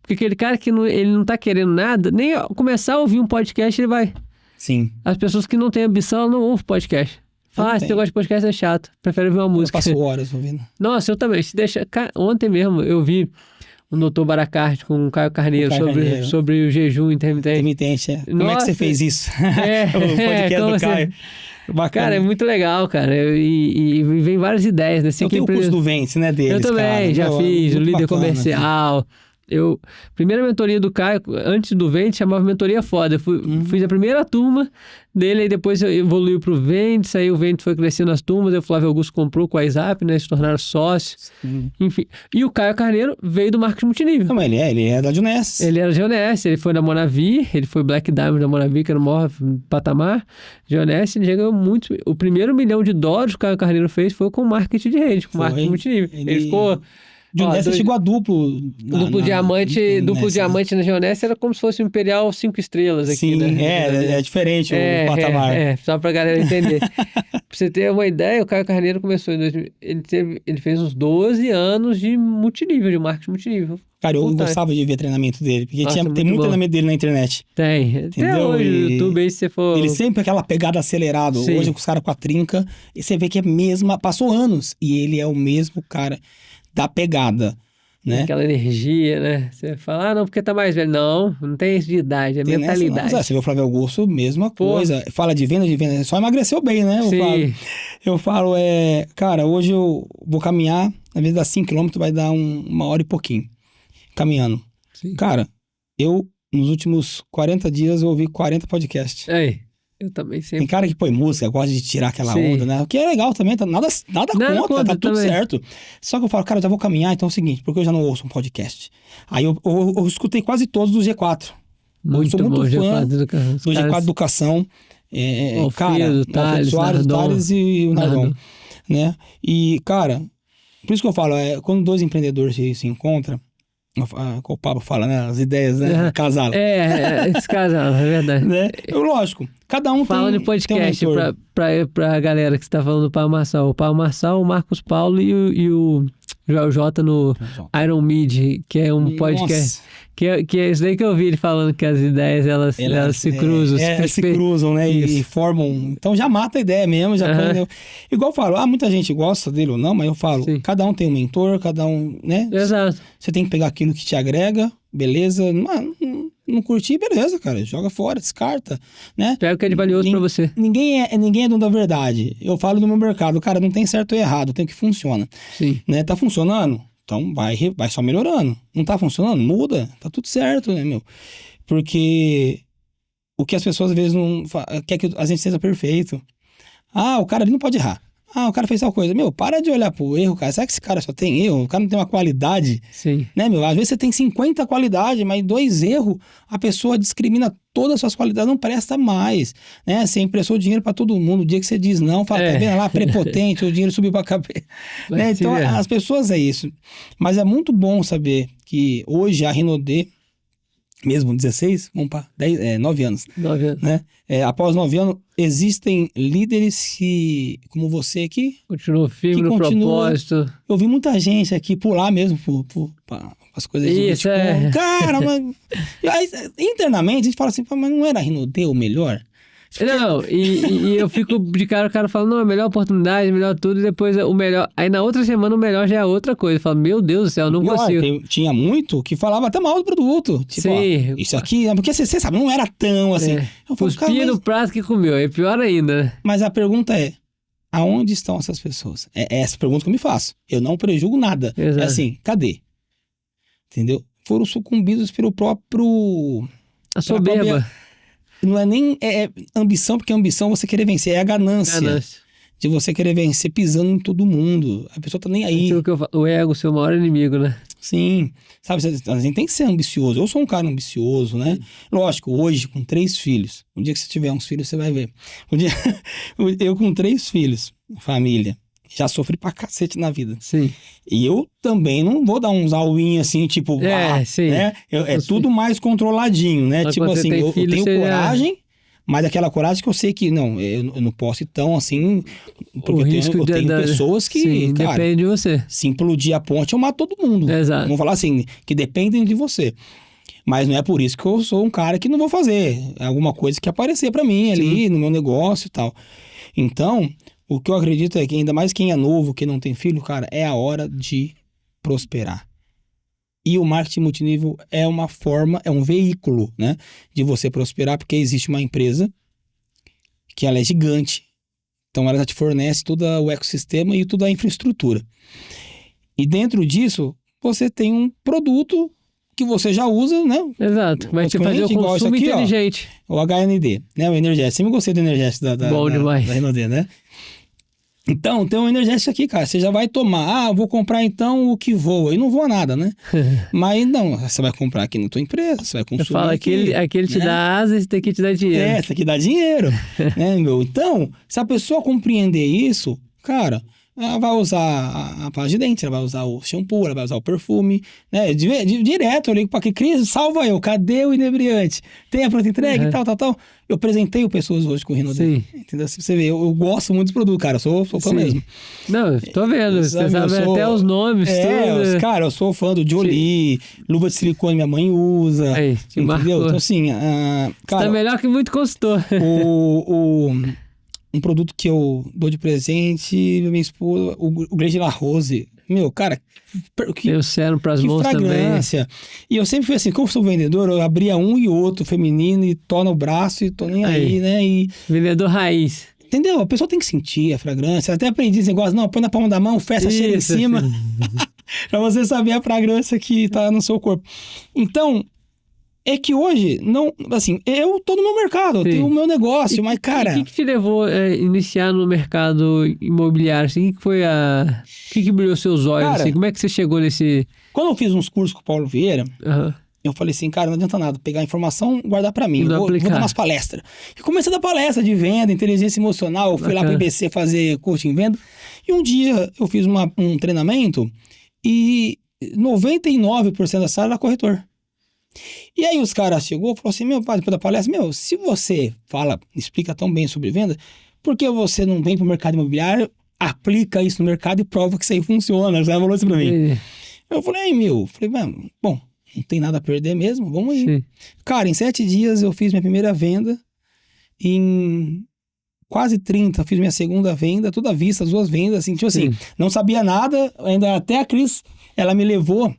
Porque aquele cara que ele não tá querendo nada, nem começar a ouvir um podcast, ele vai. Sim. As pessoas que não têm ambição, não ouvem podcast. Fala, esse negócio de podcast é chato. Prefere ouvir uma música. Eu passo horas ouvindo. Nossa, eu também. Se deixa... Ontem mesmo eu vi o Dr. Baracarte com o Caio Carneiro, sobre o jejum intermitente. Intermitente, é. Como é que você fez isso? O podcast do Caio. Bacana. Cara, é muito legal, cara. E vem várias ideias, né? Eu tenho o curso do Ventes, né, deles, eu também, cara. já fiz, o líder bacana, comercial. Primeira mentoria do Caio, antes do Ventes, chamava Mentoria Foda. Eu fiz a primeira turma dele, aí depois evoluiu pro Ventes, aí o Ventes foi crescendo as turmas, aí o Flávio Augusto comprou com a WhatsApp, né? Se tornaram sócios. Enfim. E o Caio Carneiro veio do marketing multinível. Não, ele é da Junesses. Ele era Geonesse, ele foi da Monavi, ele foi Black Diamond da Monavi, que era o maior patamar. Geonesse, ele já ganhou muito. O primeiro $1 milhão que o Caio Carneiro fez foi com marketing de rede, com marketing multinível. Ele ficou... Junesses chegou a duplo. Diamante na Geonesse era como se fosse um Imperial 5 estrelas aqui, sim, né? é diferente o patamar. Só pra galera entender. Pra você ter uma ideia, o Caio Carneiro começou em 2000, ele fez uns 12 anos de multinível, de marketing multinível. Cara, eu gostava de ver treinamento dele, porque tem muito treinamento dele na internet. Tem. Entendeu? Até hoje, no YouTube, aí se você for... Ele sempre aquela pegada acelerada. Sim. Hoje com os caras com a trinca, e você vê que é a mesma... Passou anos, e ele é o mesmo cara da pegada, né? Aquela energia, né? Você fala, não, porque tá mais velho. Não tem isso de idade, é mentalidade. Você vê o Flávio Augusto, mesma coisa. Fala de venda, só emagreceu bem, né? Sim. Eu falo, cara, hoje eu vou caminhar, às vezes dá 5 km, vai dar 1 hora e pouquinho, caminhando. Sim. Cara, nos últimos 40 dias, eu ouvi 40 podcasts. Eu também sempre. Tem cara que põe música, gosta de tirar aquela onda, né? O que é legal também, nada contra, tá tudo certo. Só que eu falo, cara, eu já vou caminhar, então é o seguinte, porque eu já não ouço um podcast. Aí eu escutei quase todos do G4. Eu sou muito fã do G4 Educação. Cara, o Thales e o Nardon, né? E, cara, por isso que eu falo, quando dois empreendedores se encontram, como o Pablo fala, né? As ideias, né? Casalam. Esse casalam, é verdade. Né? Lógico, cada um falando de podcast, pra galera que você tá falando do Paulo Marçal. O Paulo Marçal, o Marcos Paulo e o Joel J no Iron Mid, que é um podcast. Que é isso daí que eu vi ele falando que as ideias, elas se cruzam. Se cruzam, né? E formam... Então já mata a ideia mesmo, já põe... Igual eu falo, muita gente gosta dele ou não, mas eu falo, cada um tem um mentor, cada um, né? Exato. Você tem que pegar aquilo que te agrega, beleza? Não curtir, beleza, cara. Joga fora, descarta, né? Pega o que é de valioso pra você. Ninguém é dono da verdade. Eu falo do meu mercado, cara, não tem certo ou errado, tem o que funciona. Sim. Né? Tá funcionando? Então vai só melhorando. Não tá funcionando? Muda. Tá tudo certo, né, meu? Porque o que as pessoas às vezes não... quer que a gente seja perfeito. O cara ali não pode errar. O cara fez tal coisa. Meu, para de olhar pro erro, cara. Será que esse cara só tem erro? O cara não tem uma qualidade? Sim. Né, meu? Às vezes você tem 50 qualidades, mas 2 erros, a pessoa discrimina todas as suas qualidades, não presta mais, né? Você emprestou dinheiro pra todo mundo, o dia que você diz não, fala, tá vendo lá, prepotente, o dinheiro subiu pra cabeça. Né? Então, as pessoas é isso. Mas é muito bom saber que hoje a Rinode, mesmo 16, vamos para 9 anos. 9 anos. Né? Após 9 anos, existem líderes que, como você aqui... Continua firme no propósito. Eu vi muita gente aqui pular mesmo as coisas isso, tipo, cara, mas... Aí, internamente, a gente fala assim, mas não era a Rinode o melhor? Não, e eu fico de cara, o cara fala, não, a melhor oportunidade, melhor tudo, e depois o melhor. Aí na outra semana o melhor já é outra coisa. Fala, meu Deus do céu, eu não consigo. Tinha muito que falava até mal do produto. Tipo, sim. Isso aqui, porque você sabe, não era tão assim. Cuspia no prato que comeu, é pior ainda, né? Mas a pergunta é, aonde estão essas pessoas? É essa pergunta que eu me faço. Eu não prejugo nada. Exato. É assim, cadê? Entendeu? Foram sucumbidos pelo próprio... A soberba. Não é nem ambição, porque a ambição você querer vencer, é a ganância. De você querer vencer pisando em todo mundo. A pessoa tá nem aí. Aquilo que eu falo, o ego, seu maior inimigo, né? Sim. Sabe, a gente tem que ser ambicioso. Eu sou um cara ambicioso, né? Lógico, hoje, com 3 filhos. Um dia que você tiver uns filhos, você vai ver. Eu com 3 filhos, família, já sofri pra cacete na vida. Sim. E eu também não vou dar uns all-in assim, tipo... sim. Né? Tudo mais controladinho, né? Mas tipo assim, eu tenho coragem, Mas aquela coragem que eu sei que, não, eu não posso ir tão assim, porque eu tenho pessoas que, sim, cara, depende de você. se implodir a ponte, eu mato todo mundo. Exato. Vamos falar assim, que dependem de você. Mas não é por isso que eu sou um cara que não vou fazer. É alguma coisa que aparecer pra mim ali, no meu negócio e tal. Então, o que eu acredito é que ainda mais quem é novo, quem não tem filho, cara, é a hora de prosperar. E o marketing multinível é uma forma, é um veículo, né, de você prosperar, porque existe uma empresa que ela é gigante. Então ela já te fornece todo o ecossistema e toda a infraestrutura. E dentro disso, você tem um produto que você já usa, né? Exato, vai te fazer o consumo inteligente. Ó, o HND, né? O energético. Sempre gostei do energético Bom demais. da Renaudet, né? Então, tem um energético aqui, cara. Você já vai tomar. Ah, vou comprar então o que voa. E não voa nada, né? Mas não, você vai comprar aqui na tua empresa, você vai consumir. Eu falo, aquele te dá asa, esse daqui te dá dinheiro. Esse aqui dá dinheiro, né, meu? Então, se a pessoa compreender isso, cara, ela vai usar a pasta de dente, ela vai usar o shampoo, ela vai usar o perfume, né? Direto, eu ligo pra que Cris, salva eu, cadê o inebriante? Tem a pronta entrega e tal. Eu presenteio pessoas hoje com o Renaudet. Entendeu? Se você vê, eu gosto muito dos produtos, cara, eu sou fã mesmo. Não, tô vendo, você sabe até os nomes, tudo. Cara, eu sou fã do Jolie, luva de silicone minha mãe usa, aí, entendeu? Marcou. Então assim, cara... Tá melhor que muito consultor. Um produto que eu dou de presente, minha esposa, o Grande La Rose. Meu, cara, tem o sérum pras mãos fragrância. Também. E eu sempre fui assim, como sou vendedor, eu abria um e outro feminino e tô no braço e tô nem aí, né? E... vendedor raiz. Entendeu? A pessoa tem que sentir a fragrância. Eu até aprendi esse negócio, não, põe na palma da mão, festa cheira em cima. Pra você saber a fragrância que tá no seu corpo. Então, é que hoje, não, assim, eu tô no meu mercado, eu tenho o meu negócio, mas, cara... O que te levou a iniciar no mercado imobiliário? Assim, o que foi o que brilhou seus olhos? Cara, assim? Como é que você chegou nesse... Quando eu fiz uns cursos com o Paulo Vieira, eu falei assim, cara, não adianta nada pegar a informação, guardar pra mim, vou dar umas palestras. E comecei a dar palestra de venda, inteligência emocional, eu fui lá pro IBC fazer coaching em venda, e um dia eu fiz um treinamento e 99% da sala era corretor. E aí os caras chegou e falou assim, meu pai, depois da palestra, se você explica tão bem sobre venda, por que você não vem pro mercado imobiliário, aplica isso no mercado e prova que isso aí funciona? Você falou isso pra mim. Eu falei, bom, não tem nada a perder mesmo, vamos aí. Sim. Cara, em 7 dias eu fiz minha primeira venda, em quase 30 fiz minha segunda venda, tudo à vista, as 2 vendas, assim, tipo assim, não sabia nada, ainda até a Cris, ela me levou...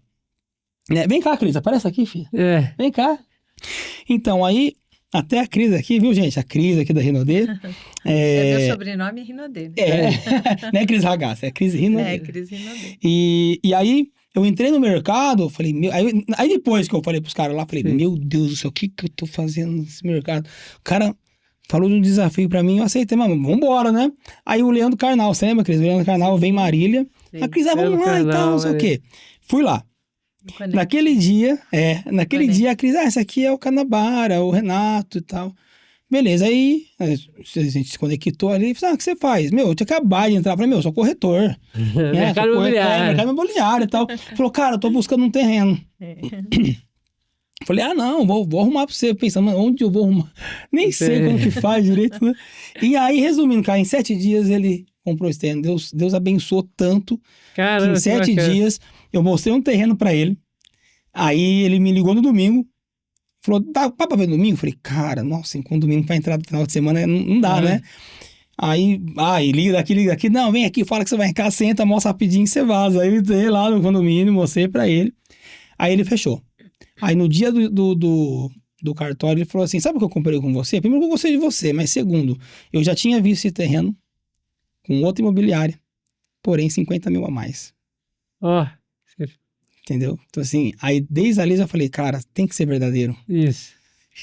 Vem cá, Cris, aparece aqui, filha. Vem cá. Então, aí, até a Cris aqui, viu, gente? A Cris aqui da Renaudet. Meu sobrenome é Renaudet. Não é Cris Ragazza, é Cris Renaudet. É, Cris Renaudet. E aí, eu entrei no mercado, falei, aí depois que eu falei pros caras lá, falei, meu Deus do céu, o que eu tô fazendo nesse mercado? O cara falou de um desafio pra mim, eu aceitei, mas vambora, né? Aí o Leandro Carnal, você lembra, Cris? O Leandro Carnal vem em Marília. A Cris, vamos lá e tal, não sei o quê. Fui lá. Naquele dia, a Cris, esse aqui é o Canabara, o Renato e tal. Beleza, aí a gente se conectou ali, falei, o que você faz? Eu tinha acabado de entrar, falei, eu sou corretor. Mercado imobiliário e tal. Falou, cara, eu tô buscando um terreno. Falei, não, vou arrumar pra você. Pensando, onde eu vou arrumar? Nem sei como que faz direito, né? E aí, resumindo, cara, em 7 dias ele comprou esse terreno. Deus abençoou tanto que em 7 dias eu mostrei um terreno pra ele. Aí ele me ligou no domingo. Falou, dá pra ver domingo? Falei, cara, nossa, com domingo pra entrar no final de semana não dá, né? Aí, liga daqui. Não, vem aqui, fala que você vai em casa, senta, mostra rapidinho e você vaza. Aí eu entrei lá no condomínio, mostrei pra ele. Aí ele fechou. Aí no dia do cartório ele falou assim, sabe o que eu comprei com você? Primeiro eu gostei de você, mas segundo, eu já tinha visto esse terreno com outra imobiliária, porém 50 mil a mais. Entendeu? Então assim, aí desde ali eu falei, cara, tem que ser verdadeiro. Isso.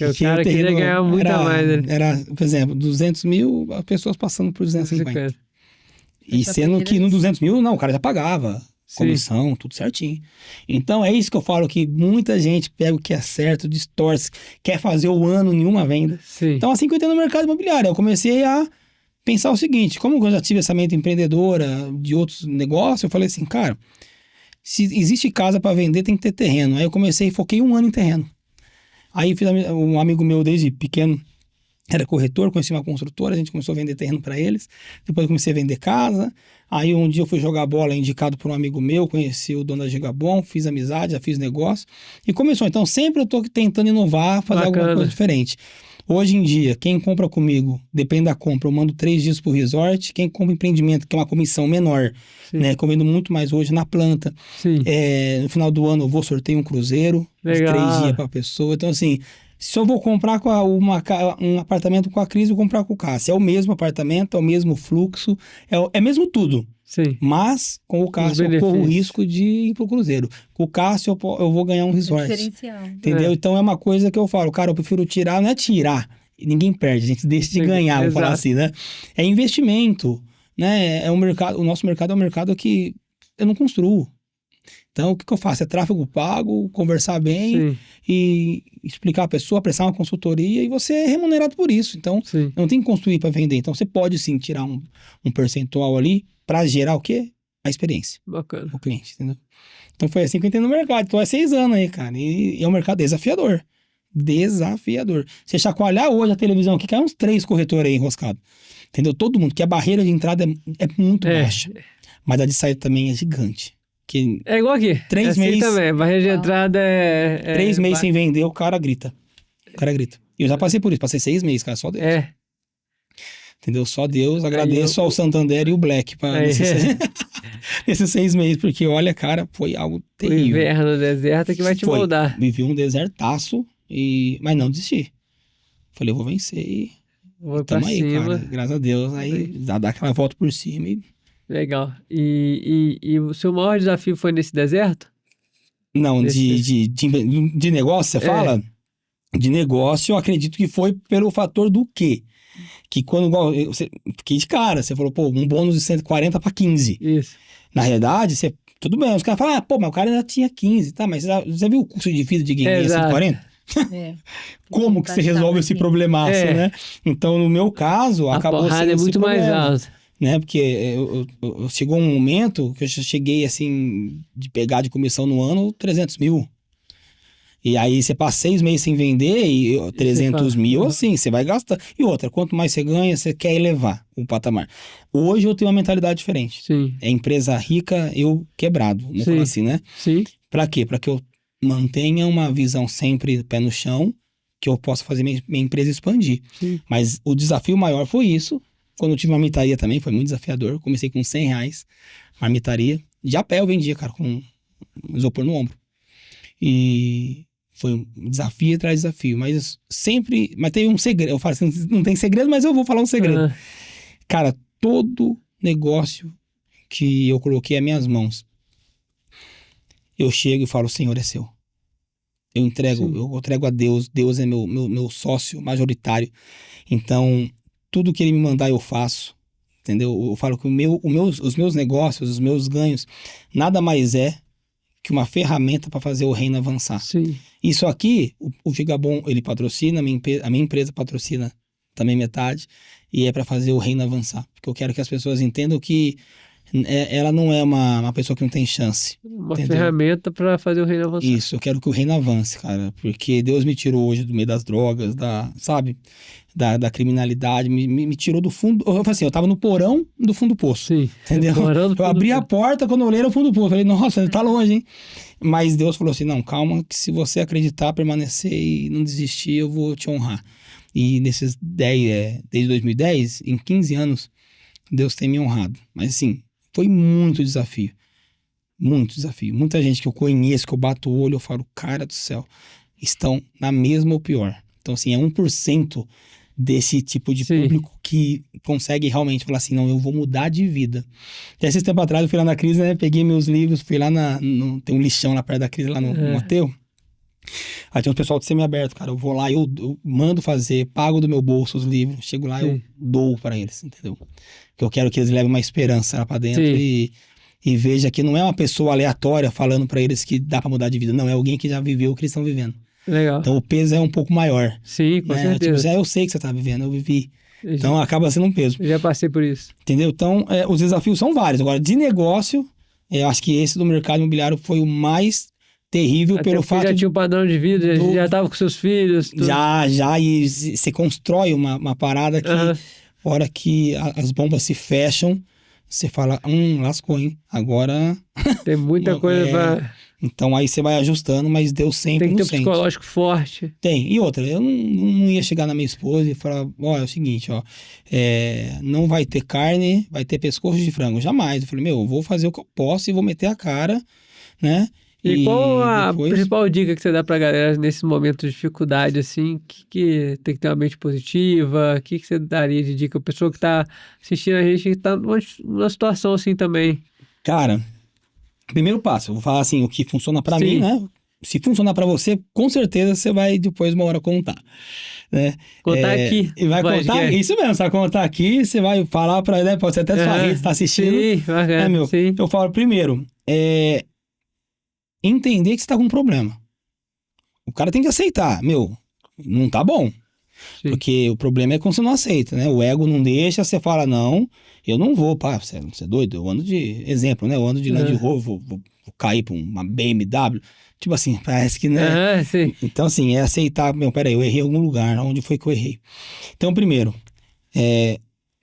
O cara queria ganhar muito a mais. Né? Era, por exemplo, 200 mil, as pessoas passando por 250. E sendo que no 200 mil, não, o cara já pagava. Comissão, tudo certinho. Então é isso que eu falo, que muita gente pega o que é certo, distorce, quer fazer o ano em uma venda. Então assim que eu entrei no mercado imobiliário, eu comecei a pensar o seguinte, como eu já tive essa mente empreendedora de outros negócios, eu falei assim, cara, se existe casa para vender, tem que ter terreno. Aí eu comecei e foquei 1 ano em terreno. Aí fiz um amigo meu desde pequeno, era corretor, conheci uma construtora, a gente começou a vender terreno para eles. Depois eu comecei a vender casa. Aí um dia eu fui jogar bola indicado por um amigo meu, conheci o dono da Gigabom, fiz amizade, já fiz negócio. E começou. Então sempre eu tô tentando inovar, fazer alguma Bacana. coisa diferente. Hoje em dia, quem compra comigo, depende da compra, eu mando 3 dias pro resort. Quem compra empreendimento, que é uma comissão menor, Sim. né? Que eu vendo muito mais hoje na planta. Sim. No final do ano eu vou sorteio um cruzeiro, de 3 Legal. dias pra pessoa. Então assim, se eu vou comprar um apartamento com a Cris, eu vou comprar com o Cássio. É o mesmo apartamento, é o mesmo fluxo, é mesmo tudo. Sim. Mas com o Cássio eu corro o benefícios. risco de ir pro cruzeiro. Com o Cássio eu vou ganhar um É resort. diferencial. Entendeu? É. Então é uma coisa que eu falo, cara, eu prefiro tirar, não é tirar, ninguém perde, a gente deixa de Sim, ganhar, vamos falar exato. assim, né? É investimento, né? É um mercado, o nosso mercado é um mercado que eu não construo. Então, o que eu faço? É tráfego pago, conversar bem Sim. e explicar a pessoa, prestar uma consultoria e você é remunerado por isso. Então, Sim. não tem que construir para vender. Então, você pode sim tirar um percentual ali para gerar o quê? A experiência, Bacana. o cliente, entendeu? Então, foi assim que eu entrei no mercado. Então, é 6 anos aí, cara. E é um mercado desafiador. Desafiador. Você chacoalhar hoje a televisão aqui, cai uns 3 corretores aí enroscados. Entendeu? Todo mundo, que a barreira de entrada é muito É. baixa. Mas a de saída também é gigante. Que É igual aqui. 3 É assim meses- também. Barreira de Igual. entrada é... 3 meses sem vender, o cara grita. O cara grita. E eu já passei por isso, passei 6 meses, cara, só Deus. É. Entendeu? Só Deus, agradeço ao Santander e o Black Aí, nesses 6 meses, porque olha, cara, foi algo o terrível. inverno, o deserto é que vai te Foi. moldar. Vivi um desertaço, mas não desisti. Falei, eu vou vencer e Vou pra tamo aí, cima. cara. Graças a Deus. Aí dá aquela volta por cima e... Legal. E o seu maior desafio foi nesse deserto? Não, Desse- de negócio, você É. fala? De negócio, eu acredito que foi pelo fator do quê? Que quando igual, você fiquei de cara, você falou, pô, um bônus de 140 para 15. Isso. Na realidade, tudo bem, os caras falam, pô, mas o cara ainda tinha 15, tá? Mas você viu o custo de vida de quem ganha Exato. 140? É. Como que você resolve esse problemaço, É. né? Então, no meu caso, A acabou porrada sendo é esse muito mais problema, alta. né? Porque chegou um momento que eu já cheguei, assim, de pegar de comissão no ano 300 mil. E aí você passa 6 meses sem vender e 300 fala, mil, uhum. assim, você vai gastar. E outra, quanto mais você ganha, você quer elevar o patamar. Hoje eu tenho uma mentalidade diferente. Sim. É empresa rica, eu quebrado, vamos Sim. falar assim, né? Sim. Pra quê? Pra que eu mantenha uma visão sempre pé no chão, que eu possa fazer minha empresa expandir. Sim. Mas o desafio maior foi isso. Quando eu tive uma marmitaria também, foi muito desafiador. Comecei com R$100, marmitaria. De a pé eu vendia, cara, com isopor no ombro. E foi um desafio atrás de desafio. Mas sempre... Mas tem um segredo. Eu falo assim, não tem segredo, mas eu vou falar um segredo. Aham. Cara, todo negócio que eu coloquei às minhas mãos, eu chego e falo, Senhor, é seu. Eu entrego, Sim. eu entrego a Deus. Deus é meu sócio majoritário. Então, tudo que ele me mandar eu faço. Entendeu? Eu falo que os meus negócios, os meus ganhos, nada mais é que uma ferramenta para fazer o reino avançar. Sim. Isso aqui, o Gigabom, ele patrocina, a minha empresa patrocina também metade, e é para fazer o reino avançar. Porque eu quero que as pessoas entendam que ela não é uma pessoa que não tem chance. Uma Entendeu? ferramenta pra fazer o reino avançar. Isso, eu quero que o reino avance, cara. Porque Deus me tirou hoje do meio das drogas, sabe? Da criminalidade, me tirou do fundo. Eu falei assim, eu tava no porão do fundo do poço. Sim. Entendeu? Morando Eu abri a porta, quando eu olhei era o fundo do poço. Eu falei, nossa, ele tá longe, hein? Mas Deus falou assim, não, calma, que se você acreditar, permanecer e não desistir, eu vou te honrar. E nesses desde 2010, em 15 anos, Deus tem me honrado. Mas assim, foi muito desafio. Muito desafio. Muita gente que eu conheço, que eu bato o olho, eu falo, cara do céu, estão na mesma ou pior. Então assim, é 1% desse tipo de Sim. público que consegue realmente falar assim, não, eu vou mudar de vida. E esses tempos atrás eu fui lá na Cris, né, peguei meus livros, fui lá tem um lixão lá perto da Cris, lá no Ateu. Aí tem um pessoal de semi-aberto, cara, eu vou lá, eu mando fazer, pago do meu bolso os livros, chego lá, eu Sim. dou para eles, entendeu? Porque eu quero que eles levem uma esperança lá pra dentro Sim. e veja que não é uma pessoa aleatória falando pra eles que dá pra mudar de vida, não, é alguém que já viveu o que eles estão vivendo. Legal. Então o peso é um pouco maior. Sim, com Né? Tipo, certeza. eu sei que você tá vivendo, eu vivi. Então acaba sendo um peso. Eu já passei por isso. Entendeu? Então, os desafios são vários. Agora, de negócio, eu acho que esse do mercado imobiliário foi o mais terrível Até pelo porque fato já tinha um padrão de vida, do- já tava com seus filhos. Tudo. Já, e você constrói uma parada que, Aham. hora que as bombas se fecham, você fala, lascou, hein? Agora, Tem muita coisa pra... então aí você vai ajustando, mas Deus sempre Tem que ter um nos sente. psicológico forte. Tem. E outra, eu não ia chegar na minha esposa e falar, ó, é o seguinte, ó, não vai ter carne, vai ter pescoço de frango. Jamais. Eu falei, eu vou fazer o que eu posso e vou meter a cara, né? E qual a depois... principal dica que você dá pra galera nesse momento de dificuldade, assim, que tem que ter uma mente positiva? O que você daria de dica? A pessoa que tá assistindo a gente que tá numa situação assim também. Cara, primeiro passo, eu vou falar assim, o que funciona pra Sim. mim, né? Se funcionar pra você, com certeza você vai depois uma hora contar, né? Contar aqui. E vai Pode, contar, que é. isso mesmo, você vai contar aqui, você vai falar pra, né? Pode ser até sua rede, tá assistindo. Sim, bacana, Meu? sim. Eu falo primeiro, entender que você tá com um problema. O cara tem que aceitar, não tá bom. Sim. Porque o problema é quando você não aceita, né? O ego não deixa, você fala, não, eu não vou, pá, você é doido? Eu ando de, exemplo, né? Eu ando de Land Rover, vou cair pra uma BMW. Tipo assim, parece que, né? Sim. Então, assim, é aceitar, peraí, eu errei em algum lugar, onde foi que eu errei? Então, primeiro,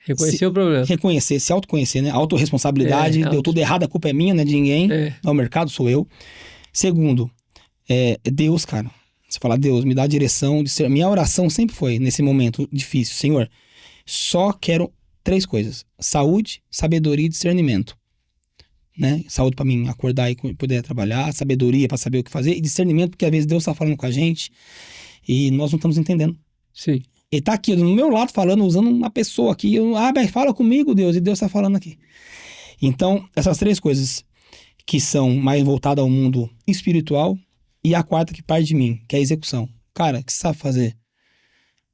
Reconhecer o problema. reconhecer, se autoconhecer, né? Autorresponsabilidade, deu tudo errado, a culpa é minha, não é de ninguém. O mercado sou eu. Segundo, Deus, cara. Você fala, Deus, me dá a direção de ser. Minha oração sempre foi, nesse momento difícil, Senhor, só quero 3 coisas: saúde, sabedoria e discernimento. Né? Saúde para mim acordar e poder trabalhar, sabedoria para saber o que fazer, e discernimento, porque às vezes Deus está falando com a gente e nós não estamos entendendo. Sim. Ele tá aqui do meu lado falando, usando uma pessoa aqui. Fala comigo, Deus, e Deus está falando aqui. Então, essas 3 coisas que são mais voltadas ao mundo espiritual. E a quarta que parte de mim, que é a execução. Cara, o que você sabe fazer?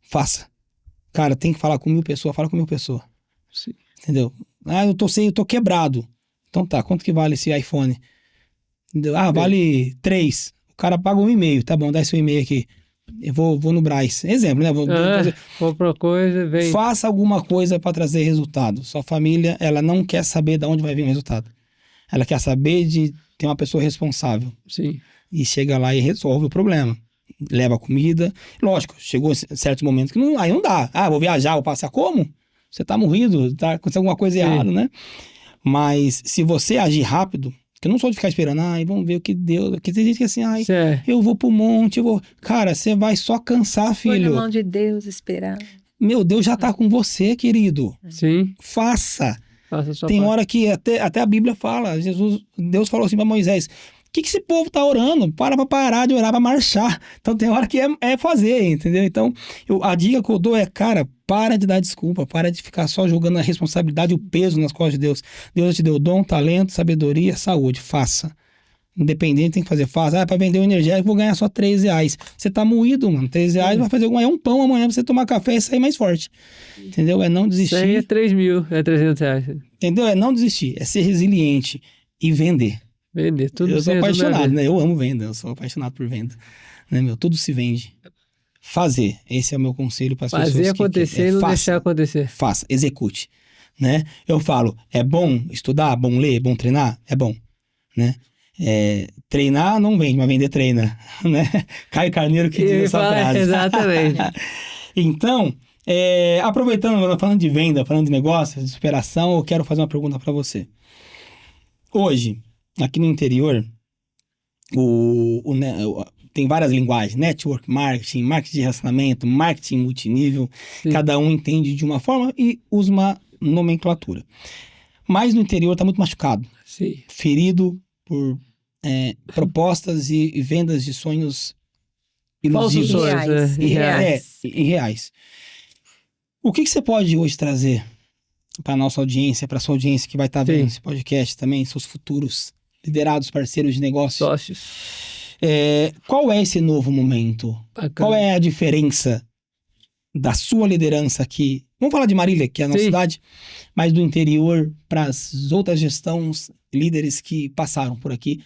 Faça. Cara, tem que falar com 1000 pessoas, fala com 1000 pessoas. Sim. Entendeu? Eu tô quebrado. Então tá, quanto que vale esse iPhone? Entendeu? Vale 3. O cara paga 1,5. Tá bom, dá esse 1,5 aqui. Eu vou no Brás. Exemplo, né? Compra uma coisa, vem. Faça alguma coisa para trazer resultado. Sua família, ela não quer saber de onde vai vir o resultado. Ela quer saber de ter uma pessoa responsável. Sim. E chega lá e resolve o problema. Leva a comida. Lógico, chegou certos momentos que aí não dá. Vou viajar, vou passar como? Você tá morrido, tá acontecendo alguma coisa errada, né? Mas se você agir rápido, que eu não sou de ficar esperando, vamos ver o que deu. Porque tem gente que é assim, eu vou pro monte, eu vou... Cara, você vai só cansar, Foi filho. na mão de Deus esperar. Meu Deus já tá com você, querido. Sim. Faça. Faça a sua Tem parte. hora que até a Bíblia fala, Deus falou assim pra Moisés, o que esse povo tá orando? Pra parar de orar, pra marchar. Então tem hora que é fazer, entendeu? Então a dica que eu dou é, cara, para de dar desculpa, para de ficar só jogando a responsabilidade e o peso nas costas de Deus. Deus te deu dom, talento, sabedoria, saúde, faça. Independente tem que fazer, faça. Pra vender o energético vou ganhar só R$3. Você tá moído, mano, R$3 vai fazer um pão amanhã pra você tomar café e sair mais forte. Entendeu? É não desistir. Isso aí é 3 mil, é R$300. Entendeu? É não desistir, é ser resiliente e vender. Vender, tudo Eu sou se resume a apaixonado, vender. né? Eu amo venda, eu sou apaixonado por venda. Né, tudo se vende. Fazer, esse é o meu conselho para as pessoas. Fazer acontecer e não faça, deixar acontecer. Faça, execute. Né? Eu falo, é bom estudar, bom ler, bom treinar? É bom. Né? Treinar não vende, mas vender treina. Né? Caio Carneiro que diz essa frase. Exatamente. Então, aproveitando, falando de venda, falando de negócio, de superação, eu quero fazer uma pergunta para você. Hoje, aqui no interior, tem várias linguagens, network marketing, marketing de relacionamento, marketing multinível, Sim. Cada um entende de uma forma e usa uma nomenclatura. Mas no interior está muito machucado, Sim. ferido por propostas e vendas de sonhos ilusivos. Falsos sonhos, Irreais. O que você pode hoje trazer para nossa audiência, para sua audiência que vai estar vendo esse podcast também, seus futuros liderados, parceiros de negócio? Sócios. Qual é esse novo momento? Bacana. Qual é a diferença da sua liderança aqui? Vamos falar de Marília, que é a nossa cidade, mas do interior para as outras gestões, líderes que passaram por aqui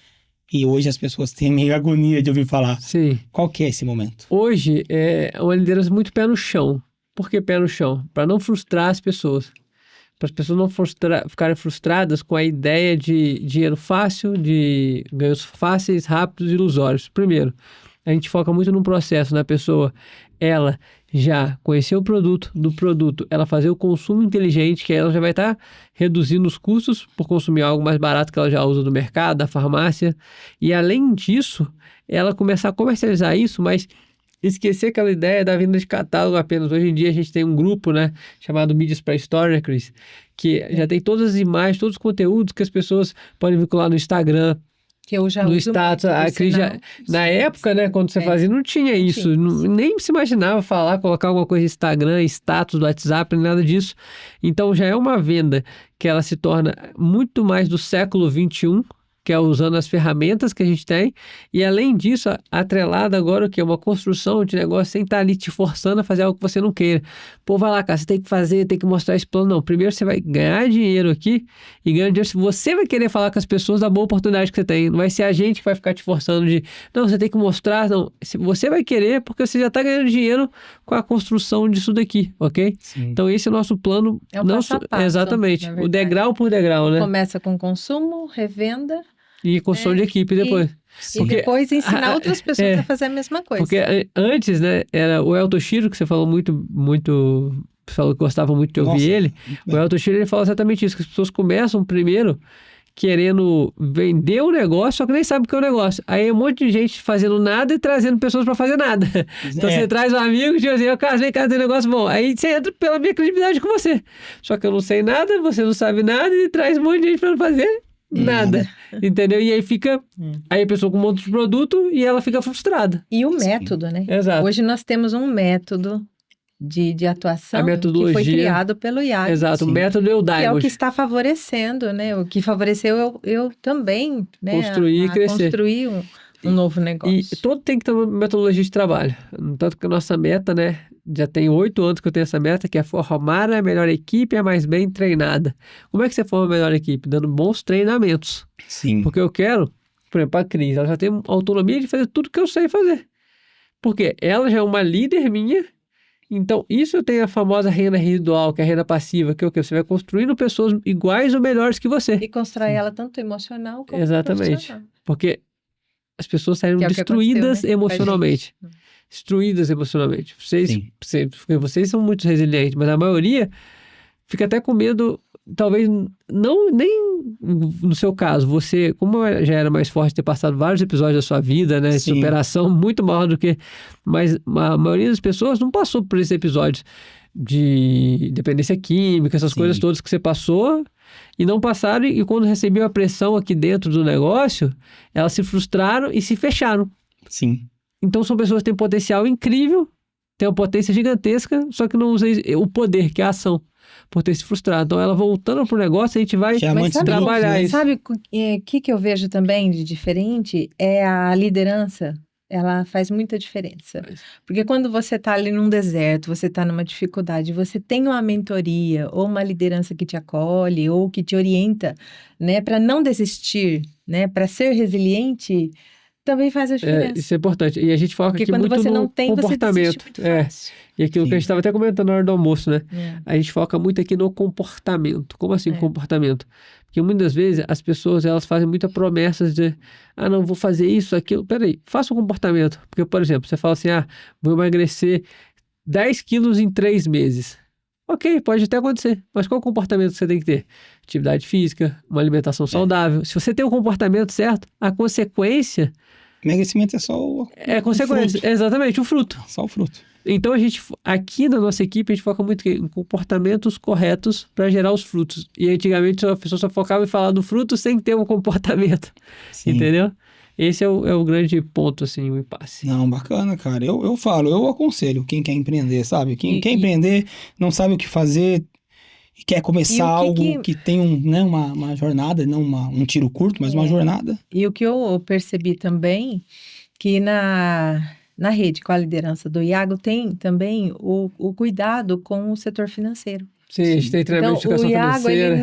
e hoje as pessoas têm meio agonia de ouvir falar. Sim. Qual que é esse momento? Hoje é uma liderança muito pé no chão. Por que pé no chão? Para não frustrar as pessoas. para as pessoas não ficarem frustradas com a ideia de dinheiro fácil, de ganhos fáceis, rápidos e ilusórios. Primeiro, a gente foca muito no processo, na pessoa, ela já conhecer o produto, do produto, ela fazer o consumo inteligente, que aí ela já vai estar reduzindo os custos por consumir algo mais barato que ela já usa do mercado, da farmácia. E além disso, ela começar a comercializar isso, mas esquecer aquela ideia da venda de catálogo apenas. Hoje em dia a gente tem um grupo, né, chamado Mídias para Store, né, Cris? Que já tem todas as imagens, todos os conteúdos que as pessoas podem vincular no Instagram, Que eu já no uso status. muito, A por Cris já, sinal. na época, né, quando você fazia, não tinha isso. tinha isso. Nem se imaginava falar, colocar alguma coisa no Instagram, status do WhatsApp, nem nada disso. Então já é uma venda que ela se torna muito mais do século XXI, que é usando as ferramentas que a gente tem, e além disso, atrelada agora o que é uma construção de negócio sem estar ali te forçando a fazer algo que você não queira. Pô, vai lá, cara, você tem que fazer, tem que mostrar esse plano. Não, primeiro você vai ganhar dinheiro aqui, e ganhando dinheiro, você vai querer falar com as pessoas da boa oportunidade que você tem. Não vai ser a gente que vai ficar te forçando de, não, você tem que mostrar, não. Você vai querer, porque você já está ganhando dinheiro com a construção disso daqui, ok? Sim. Então esse é o nosso plano. É um passo a passo, exatamente, na o verdade. degrau por degrau, né? Começa com consumo, revenda, E construção de equipe depois. e depois ensinar outras pessoas é, a fazer a mesma coisa. Porque antes, né, era o Elton Shiro, que você falou muito, você falou que gostava muito de ouvir Nossa, ele. muito O bem. Elton Shiro, ele fala exatamente isso, que as pessoas começam primeiro querendo vender o negócio, só que nem sabe o que é o negócio. Aí um monte de gente fazendo nada e trazendo pessoas para fazer nada. Então É. você traz um amigo e diz assim, cara, vem cá, tem um negócio bom. Aí você entra pela minha credibilidade com você. Só que eu não sei nada, você não sabe nada e traz um monte de gente para não fazer nada. Entendeu? E aí fica... Aí a pessoa com um monte de produto e ela fica frustrada. E o método, né? Exato. Hoje nós temos um método de atuação A metodologia. que foi criado pelo IAG. Exato, o Sim. método Que é o Eudaimon. que está favorecendo, né? O que favoreceu eu também, né? Construir e crescer. Construir um novo negócio. E todo tem que ter uma metodologia de trabalho. Tanto que a nossa meta, né? Já tem 8 anos que eu tenho essa meta, que é formar a melhor equipe, a mais bem treinada. Como é que você forma a melhor equipe? Dando bons treinamentos. Sim. Porque eu quero, por exemplo, a Cris, ela já tem autonomia de fazer tudo que eu sei fazer. Porque ela já é uma líder minha. Então, isso eu tenho a famosa renda residual, que é a renda passiva, que é o quê? Você vai construindo pessoas iguais ou melhores que você. E constrói ela tanto emocional como Exatamente. profissional. Porque as pessoas saíram Que é o que destruídas aconteceu, né, com a emocionalmente. gente. Destruídas emocionalmente. Sim. Vocês são muito resilientes, mas a maioria fica até com medo, talvez não nem no seu caso. Você, como já era mais forte, ter passado vários episódios da sua vida, né? De Sim. superação, muito maior do que... Mas a maioria das pessoas não passou por esses episódios de dependência química, essas Sim. coisas todas que você passou e não passaram. E quando recebeu a pressão aqui dentro do negócio, elas se frustraram e se fecharam. Sim. Então são pessoas que têm potencial incrível, têm uma potência gigantesca, só que não usam o poder, que é a ação, por ter se frustrado. Então ela voltando pro negócio, a gente vai Diamantes sabe- brutos, trabalhar né? isso. Sabe o que eu vejo também de diferente? É a liderança. Ela faz muita diferença. Porque quando você está ali num deserto, você está numa dificuldade, você tem uma mentoria ou uma liderança que te acolhe ou que te orienta, né, para não desistir, né, para ser resiliente, também faz a diferença. Isso é importante. E a gente foca Porque aqui quando muito você no não tem, você comportamento. desiste muito fácil. E aquilo que a Sim. gente estava até comentando na hora do almoço, né? É. A gente foca muito aqui no comportamento. Como assim É. comportamento? Porque muitas vezes as pessoas elas fazem muitas promessas de não, vou fazer isso, aquilo. Peraí, faça um comportamento. Porque, por exemplo, você fala assim, vou emagrecer 10 quilos em 3 meses. Ok, pode até acontecer. Mas qual comportamento você tem que ter? Atividade física, uma alimentação saudável. Se você tem o comportamento certo, a consequência Emagrecimento é só é consequência. fruto. Exatamente, o fruto. Só o fruto. Então, a gente, aqui na nossa equipe, a gente foca muito em comportamentos corretos para gerar os frutos. E antigamente a pessoa só focava em falar do fruto sem ter um comportamento. Sim. Entendeu? Esse é o grande ponto, assim, o impasse. Não, bacana, cara. Eu falo, eu aconselho quem quer empreender, sabe? Quem quer empreender, não sabe o que fazer e quer começar algo que tem uma jornada, não um tiro curto, mas uma jornada. E o que eu percebi também, que na rede, com a liderança do Iago, tem também o cuidado com o setor financeiro. Sim, a gente tem treinamento de Então, o educação Iago, ele financeira.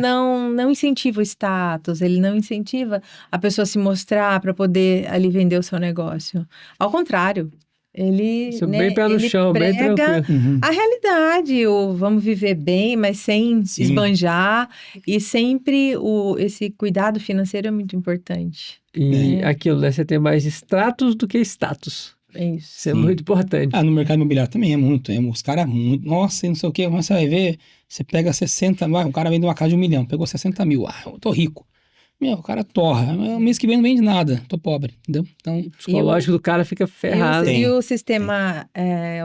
não incentiva o status, ele não incentiva a pessoa se mostrar para poder ali vender o seu negócio. Ao contrário, Ele, Isso, né, bem pé no ele chão, bem prega tranquilo. Uhum. a realidade, o vamos viver bem, mas sem Sim. esbanjar. E sempre esse cuidado financeiro é muito importante. E É. aquilo, né? Você tem mais status do que status. É isso. Isso é Sim. muito importante. Ah, no mercado imobiliário também é muito. Os caras muito. Nossa, e não sei o quê. Mas você vai ver, você pega 60. O cara vende uma casa de 1 milhão, pegou 60 mil. Ah, eu tô rico. Meu, o cara torra. Mês que vem não vende nada. Tô pobre, entendeu? Então, O psicológico do cara fica ferrado. Tem. E o sistema,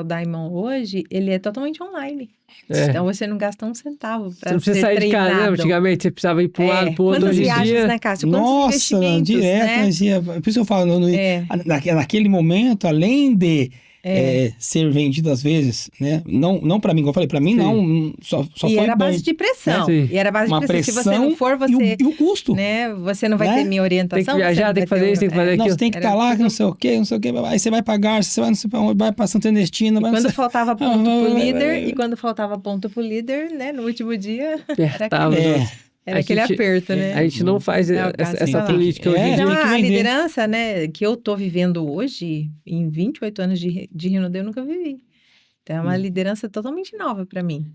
o Diamond hoje, ele é totalmente online. É. Então você não gasta um centavo Você para não precisa ser sair de casa, né? treinado. Antigamente você precisava ir para um lado, pro outro. Quantas Hoje em viagens, dia, né, Cássio? Quantos nossa, investimentos, direto, né? mas por isso eu falo, É. naquele momento, além de ser vendido às vezes, né? Não para mim, como eu falei, para mim Sim. não, só E foi era a bom. base de pressão. Sim. E era a base de Uma pressão. Se você pressão não for, você, e o custo. né, você não vai Né? ter minha orientação. Tem que viajar, você não tem que vai fazer ter isso, tem que fazer Não, aquilo. você tem que Era estar lá, tudo- não sei o quê, não sei o quê. Aí você vai pra Garça, você vai, não sei pra onde, vai pra Santo Ernestina, vai não Quando sei... faltava ponto pro vai, líder, vai. e quando faltava ponto pro líder, né, no último dia, Apertava. É, era aquele aperto, né? A gente não faz É, o essa, Cássio essa fala. política hoje em Então, dia. tem que a vender. liderança, né, que eu tô vivendo hoje, em 28 anos de Rinode, eu nunca vivi. Então, é uma liderança totalmente nova para mim.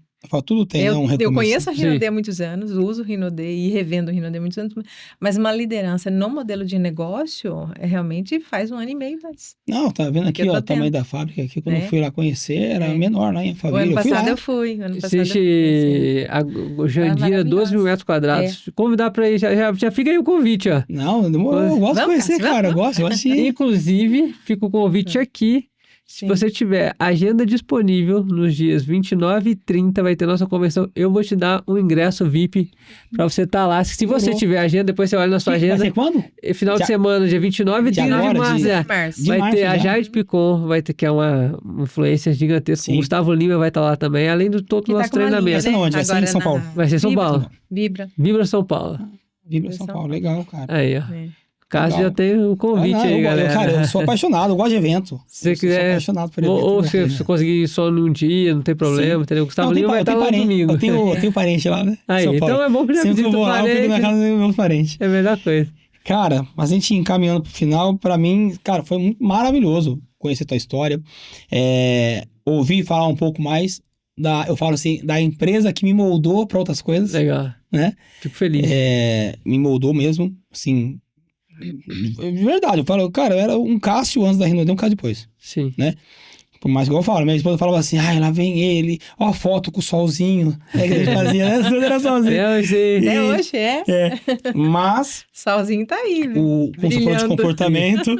Tudo tem, né, um Eu recomeço. conheço a Rinode Sim. há muitos anos, uso o Rinode e revendo o Rinode há muitos anos, mas uma liderança no modelo de negócio realmente faz 1 ano e meio, mas Não, tá vendo aqui, eu tô ó, o tamanho tendo. da fábrica aqui, quando eu É. fui lá conhecer, era É. menor lá em O Favela. ano Eu fui passado lá. eu fui, o ano passado eu fui. Existe a Jandira, 12 mil metros quadrados. Convidar para ir, já fica aí o convite, ó. Não, demorou, eu gosto de Vamos, conhecer, Cássio, cara, eu gosto de ir. Inclusive, fica o convite aqui. Se Sim. você tiver agenda disponível nos dias 29 e 30, vai ter nossa convenção. Eu vou te dar um ingresso VIP para você estar lá. Se você Demorou. tiver agenda, depois você olha na sua Vai agenda. ser quando? Final de Já- semana, dia 29 e de 30 de agora, março. de- é. Março. de Vai março ter a já. Jade Picon, vai ter, que é uma influência gigantesca. Sim. O Gustavo Lima vai estar lá também, além do todo Que o tá nosso com uma linha, treinamento. Vai ser né? onde? Vai ser em Agora São Paulo? Vai ser em São Vibra. Paulo. Vibra. Vibra São Paulo. Vibra São Paulo, legal, cara. Aí, ó. É. O Cássio Legal. já tem o convite aí, galera. Cara, eu sou apaixonado, eu gosto de evento. Se você Eu sou quiser, apaixonado por evento. ou eu se gosto de você evento. conseguir ir só num dia, não tem problema, Sim. entendeu? O Gustavo Não, Lima vai estar lá domingo. Eu tenho parente lá, né? Aí, São Paulo. então é bom que já Sempre que visita eu o vou lá, eu fico na parente. casa dos meus parentes. É a melhor coisa. Cara, a gente encaminhando pro final, pra mim, cara, foi muito maravilhoso conhecer tua história. Ouvir falar um pouco mais eu falo assim, da empresa que me moldou pra outras coisas, Legal. né? Fico feliz. Me moldou mesmo, assim. De verdade, eu falo, cara, eu era um Cássio antes da Rinode, um Cássio depois. Sim. Por mais que eu falo, minha esposa falava assim, ai, lá vem ele, ó a foto com o solzinho. Que a gente fazia, né? Tudo era solzinho. Eu sei. Até hoje é. Mas Solzinho tá aí, viu? como você falou de Brilhando. comportamento,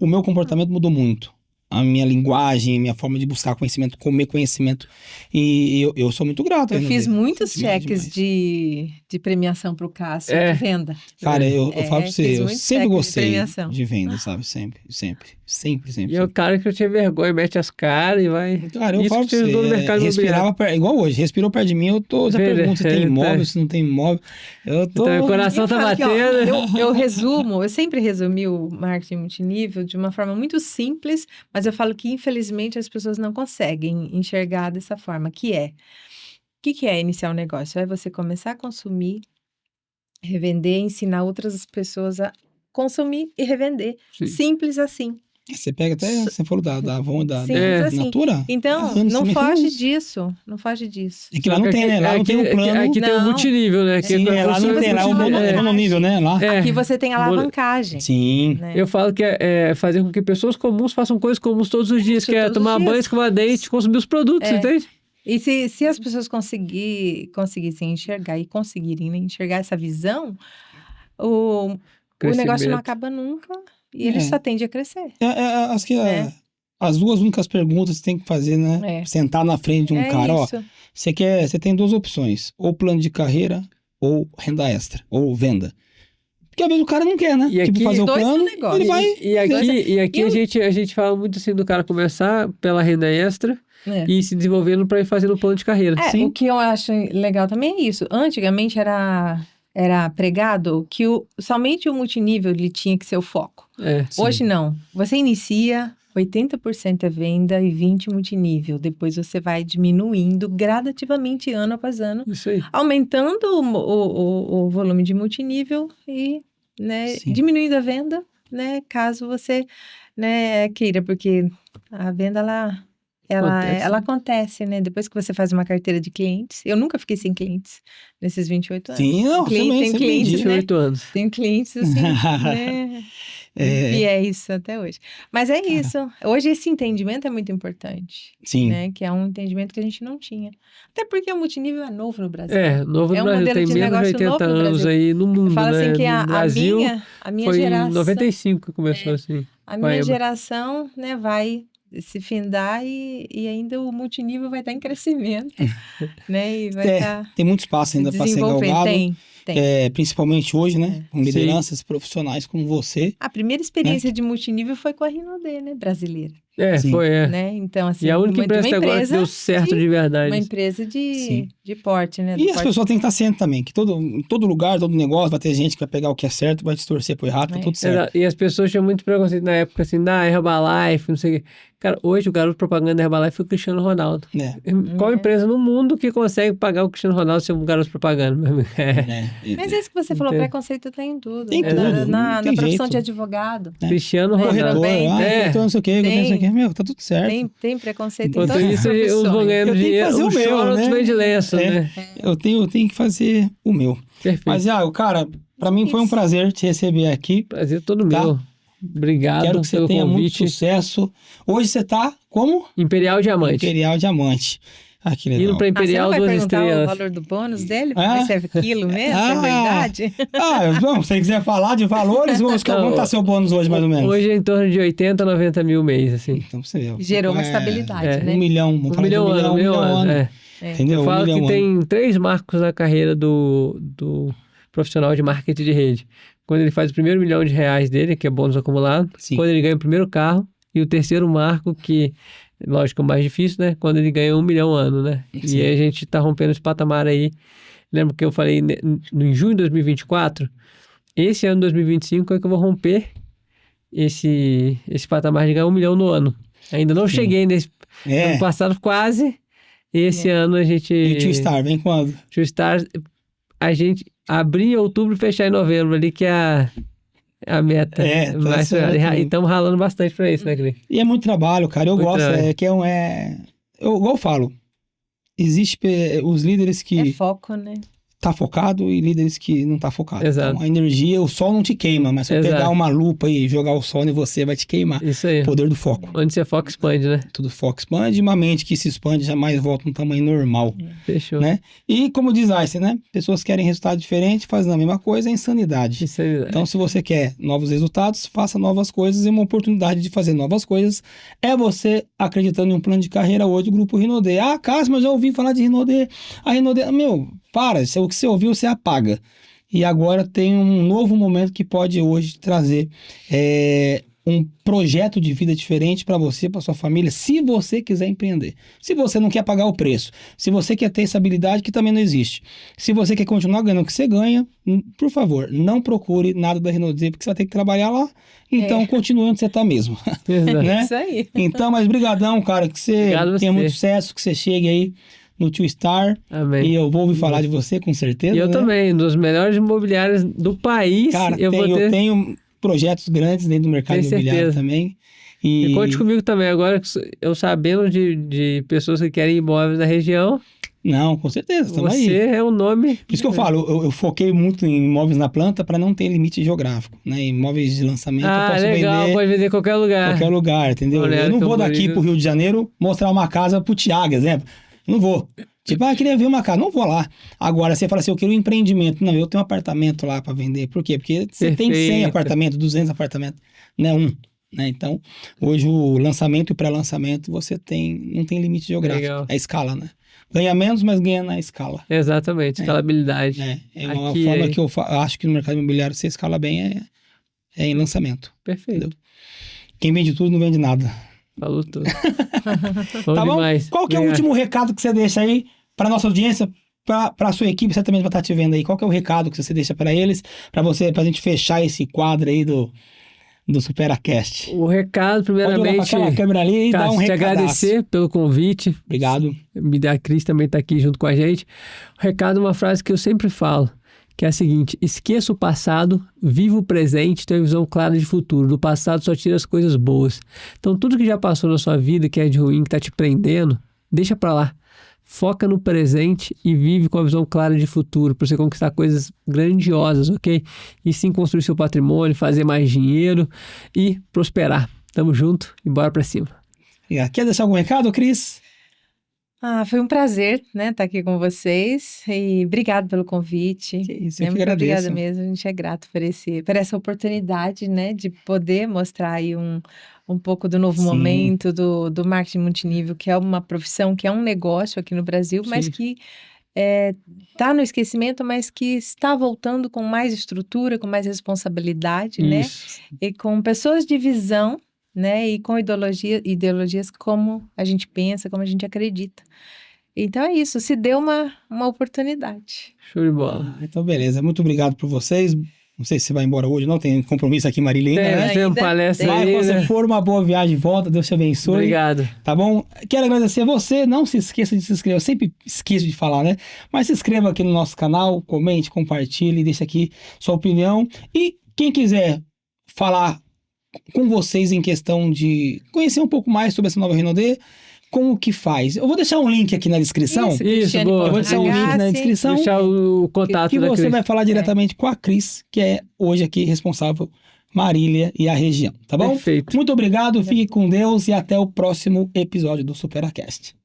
o meu comportamento mudou muito. A minha linguagem, a minha forma de buscar conhecimento, comer conhecimento. E eu sou muito grato. Eu ainda fiz dele. muitos Demais, cheques demais. de premiação pro Cássio, É. de venda. Cara, eu falo pra você, fiz eu muitos sempre cheques de gostei premiação. de venda, sabe? Sempre. E é o cara que eu tinha vergonha, mete as caras e vai. Cara, eu Isso falo que pra te ajudou no você, mercado respirava igual hoje, respirou perto de mim, eu já Vende, pergunto se tem tá. imóvel, se não tem imóvel. Eu tô... Então, o coração Eu tá falo aqui, ó, batendo. eu sempre resumi o marketing multinível de uma forma muito simples, mas eu falo que infelizmente as pessoas não conseguem enxergar dessa forma, que é, o que é iniciar um negócio? É você começar a consumir, revender, ensinar outras pessoas a consumir e revender. Sim. Simples assim. Você pega até, você falou da Avon, da Simples assim. Natura? Então, Há anos não também foge faz isso. disso, não foge disso. É que lá não tem, né? Lá não tem um plano. Aqui tem um Não. multinível, né? Sim, lá não tem, lá é o multinível. mononível, né? Lá. Aqui você tem alavancagem. Sim. Né? Eu falo que é fazer com que pessoas comuns façam coisas comuns todos os dias, Isso, que é todos os tomar dias. banho, escovar dente, consumir os produtos, É. entende? E se as pessoas conseguissem enxergar e conseguirem, né, enxergar essa visão, o negócio não Crescimento. acaba nunca e ele É. só tende a crescer. Acho que É. as duas únicas perguntas que você tem que fazer, né? É. Sentar na frente de um É cara, ó. isso. Você tem duas opções: ou plano de carreira, ou renda extra, ou venda. Porque às vezes o cara não quer, né? E aqui, fazer o dois são plano, negócio. ele vai. E aqui eu- a gente fala muito assim do cara começar pela renda extra É. e ir se desenvolvendo para ir fazendo um plano de carreira. O que eu acho legal também é isso. Antigamente era pregado que somente o multinível ele tinha que ser o foco. É. Hoje não. Você inicia, 80% é venda e 20% multinível. Depois você vai diminuindo gradativamente ano após ano, Isso aí. aumentando o volume de multinível e, né, Sim. diminuindo a venda, né, caso você né, Keira, porque a venda, ela acontece, né? Depois que você faz uma carteira de clientes, eu nunca fiquei sem clientes nesses 28 anos. Sim, não, Tem você clientes, né? 28 anos. Tem clientes, assim, né? E é isso até hoje. Mas é isso. Hoje esse entendimento é muito importante, Sim. né? Que é um entendimento que a gente não tinha. Até porque o multinível é novo no Brasil. Novo É no um Brasil, modelo tem de menos de negócio 80 novo no anos Brasil. aí no mundo, Fala né? assim que No Brasil a minha foi geração, em 95 que começou assim. a com a minha EMA. geração, né, vai se findar e ainda o multinível vai estar em crescimento, né? E vai estar Tem muito espaço se ainda para ser desenvolvendo. galgado. Tem. Principalmente hoje, né? Com Sim. lideranças profissionais como você. A primeira experiência de multinível foi com a Rinode, né, brasileira, Sim. Foi. né? Então, assim, E a única uma empresa até agora que deu certo de verdade. uma empresa Sim. de porte, né? E as pessoas têm que estar cientes também, que em todo lugar, todo negócio, vai ter gente que vai pegar o que é certo, vai distorcer pro errado, tá tudo certo. E as pessoas tinham muito preconceito na época, assim, Herbalife, não sei o quê. Cara, hoje o garoto propaganda da Herbalife foi o Cristiano Ronaldo. Qual empresa no mundo que consegue pagar o Cristiano Ronaldo ser um garoto propaganda, meu amigo? Mas é isso que você falou, preconceito tem em tudo. Tem né? tudo, Na tem profissão jeito. de advogado. Cristiano Ronaldo. Também, Corretor, não sei o quê, não sei o quê. Meu, tá tudo certo. Tem preconceito em Enquanto todas as isso, uns profissões. vão ganhando Eu tenho que dinheiro, fazer o uns meu, choram, outros né? vêm de lenço, né? Eu tenho que fazer o meu. Perfeito. Mas, Iago, cara, pra mim foi um prazer te receber aqui. Prazer todo Tá? meu. Obrigado Quero que você pelo tenha muito convite. sucesso. Hoje você tá como? Imperial Diamante. Imperial Diamante. Ah, que legal. Indo pra Você Imperial não vai 2 perguntar o estrelas. valor do bônus dele? Ah? Vai ser quilo mesmo? É verdade? Bom, se você quiser falar de valores, quanto tá seu bônus hoje, mais ou menos? Hoje é em torno de 80, 90 mil mês, assim. Então, você vê. Gerou uma estabilidade, né? 1 milhão. Vamos falar de 1 milhão ano. Entendeu? Eu falo 1 milhão que tem 3 marcos na carreira do profissional de marketing de rede. Quando ele faz o primeiro R$ 1 milhão dele, que é bônus acumulado. Sim. Quando ele ganha o primeiro carro. E o terceiro marco, que, lógico, é o mais difícil, né? Quando ele ganha 1 milhão ano, né? Sim. E aí a gente tá rompendo esse patamar aí. Lembra que eu falei em junho de 2024? Esse ano, 2025, é que eu vou romper esse patamar de ganhar 1 milhão no ano. Ainda não cheguei nesse... Ano passado, quase. Esse ano a gente... E o Tio Star, vem quando? Tio Star, a gente abrir em outubro e fechar em novembro ali, que é a meta. Tá Mas, certo. e estamos ralando bastante pra isso, né, Cris? E é muito trabalho, cara. Eu Muito gosto. trabalho. Igual eu falo, existe os líderes que É foco, né? tá focado e líderes que não tá focado. Exato. Então, a energia, o sol não te queima, mas se eu Exato. pegar uma lupa e jogar o sol em você, vai te queimar. Isso aí. O poder do foco. Onde você foca, expande, né? Tudo foco expande, uma mente que se expande jamais volta no tamanho normal, Fechou. né? E como diz Einstein, né? Pessoas que querem resultado diferente, fazem a mesma coisa, é insanidade. Isso aí. Então, se você quer novos resultados, faça novas coisas e uma oportunidade de fazer novas coisas é você acreditando em um plano de carreira hoje do Grupo Rinode. Ah, Cássio, mas eu já ouvi falar de Rinode. A Rinode... Meu, o que você ouviu, você apaga. E agora tem um novo momento que pode hoje trazer um projeto de vida diferente para você, para sua família, se você quiser empreender. Se você não quer pagar o preço, se você quer ter essa habilidade que também não existe, se você quer continuar ganhando o que você ganha, por favor, não procure nada da Rinode, porque você vai ter que trabalhar lá, então continue onde você está mesmo. Né? Isso aí. Então, mas brigadão, cara, que você tenha muito sucesso, que você chegue aí no Tio Star. Amém. E eu vou ouvir falar de você, com certeza. E eu também, um dos melhores imobiliários do país. Cara, eu tenho projetos grandes dentro do mercado imobiliário também. E conte comigo também, agora eu sabendo de pessoas que querem imóveis na região. Não, com certeza, estamos aí. Você é um nome... Por isso que eu falo, eu foquei muito em imóveis na planta para não ter limite geográfico, né? Imóveis de lançamento eu posso legal, pode vender em qualquer lugar. Qualquer lugar, entendeu? Olha, eu não vou daqui pro Rio de Janeiro mostrar uma casa pro Thiago, exemplo. Não vou. Tipo, queria ver uma casa. Não vou lá. Agora, você fala assim, eu quero um empreendimento. Não, eu tenho um apartamento lá para vender. Por quê? Porque você tem 100 apartamentos, 200 apartamentos, não é um. Né? Então, hoje o lançamento e o pré-lançamento, não tem limite geográfico. Legal. É escala, né? Ganha menos, mas ganha na escala. Exatamente, escalabilidade. É uma forma que eu acho que no mercado imobiliário você escala bem é em lançamento. Perfeito. Entendeu? Quem vende tudo não vende nada. Falou tudo. Tá bom? Qual que é o último recado que você deixa aí para nossa audiência, para a sua equipe, certamente vai estar te vendo aí? Qual que é o recado que você deixa para eles, para a gente fechar esse quadro aí do SuperaCast? O recado, primeiramente... Pode olhar para aquela câmera ali e dar um recado. Te agradecer pelo convite. Obrigado. A Cris também está aqui junto com a gente. O recado é uma frase que eu sempre falo, que é a seguinte: esqueça o passado, viva o presente, tenha uma visão clara de futuro. Do passado só tira as coisas boas. Então, tudo que já passou na sua vida, que é de ruim, que tá te prendendo, deixa pra lá. Foca no presente e vive com a visão clara de futuro, para você conquistar coisas grandiosas, ok? E sim construir seu patrimônio, fazer mais dinheiro e prosperar. Tamo junto e bora pra cima. Quer deixar algum recado, Cris? Foi um prazer, né, estar aqui com vocês e obrigado pelo convite. Que isso, eu que Muito agradeço. obrigada mesmo, a gente é grato por essa oportunidade, né, de poder mostrar aí um pouco do novo Sim. momento do marketing multinível, que é uma profissão, que é um negócio aqui no Brasil, mas Sim. que está no esquecimento, mas que está voltando com mais estrutura, com mais responsabilidade, né, Isso. e com pessoas de visão, né, e com ideologias como a gente pensa, como a gente acredita. Então é isso, se deu uma oportunidade. Show de bola. Então, beleza. Muito obrigado por vocês. Não sei se você vai embora hoje, não tem compromisso aqui em Marília ainda, né? Tem uma Ainda palestra tem. Vai, aí, quando né? você for, uma boa viagem de volta. Deus te abençoe. Obrigado. Tá bom? Quero agradecer a você. Não se esqueça de se inscrever. Eu sempre esqueço de falar, né? Mas se inscreva aqui no nosso canal, comente, compartilhe, deixe aqui sua opinião. E quem quiser falar com vocês em questão de conhecer um pouco mais sobre essa nova Renaudê, como que faz? Eu vou deixar um link aqui na descrição. Isso, Cristiane boa. Eu vou deixar um link na Agassi. descrição. Deixar o contato Que da você Cris. vai falar diretamente com a Cris, que é hoje aqui responsável Marília e a região, tá bom? Perfeito. Muito obrigado, fique com Deus e até o próximo episódio do Superacast.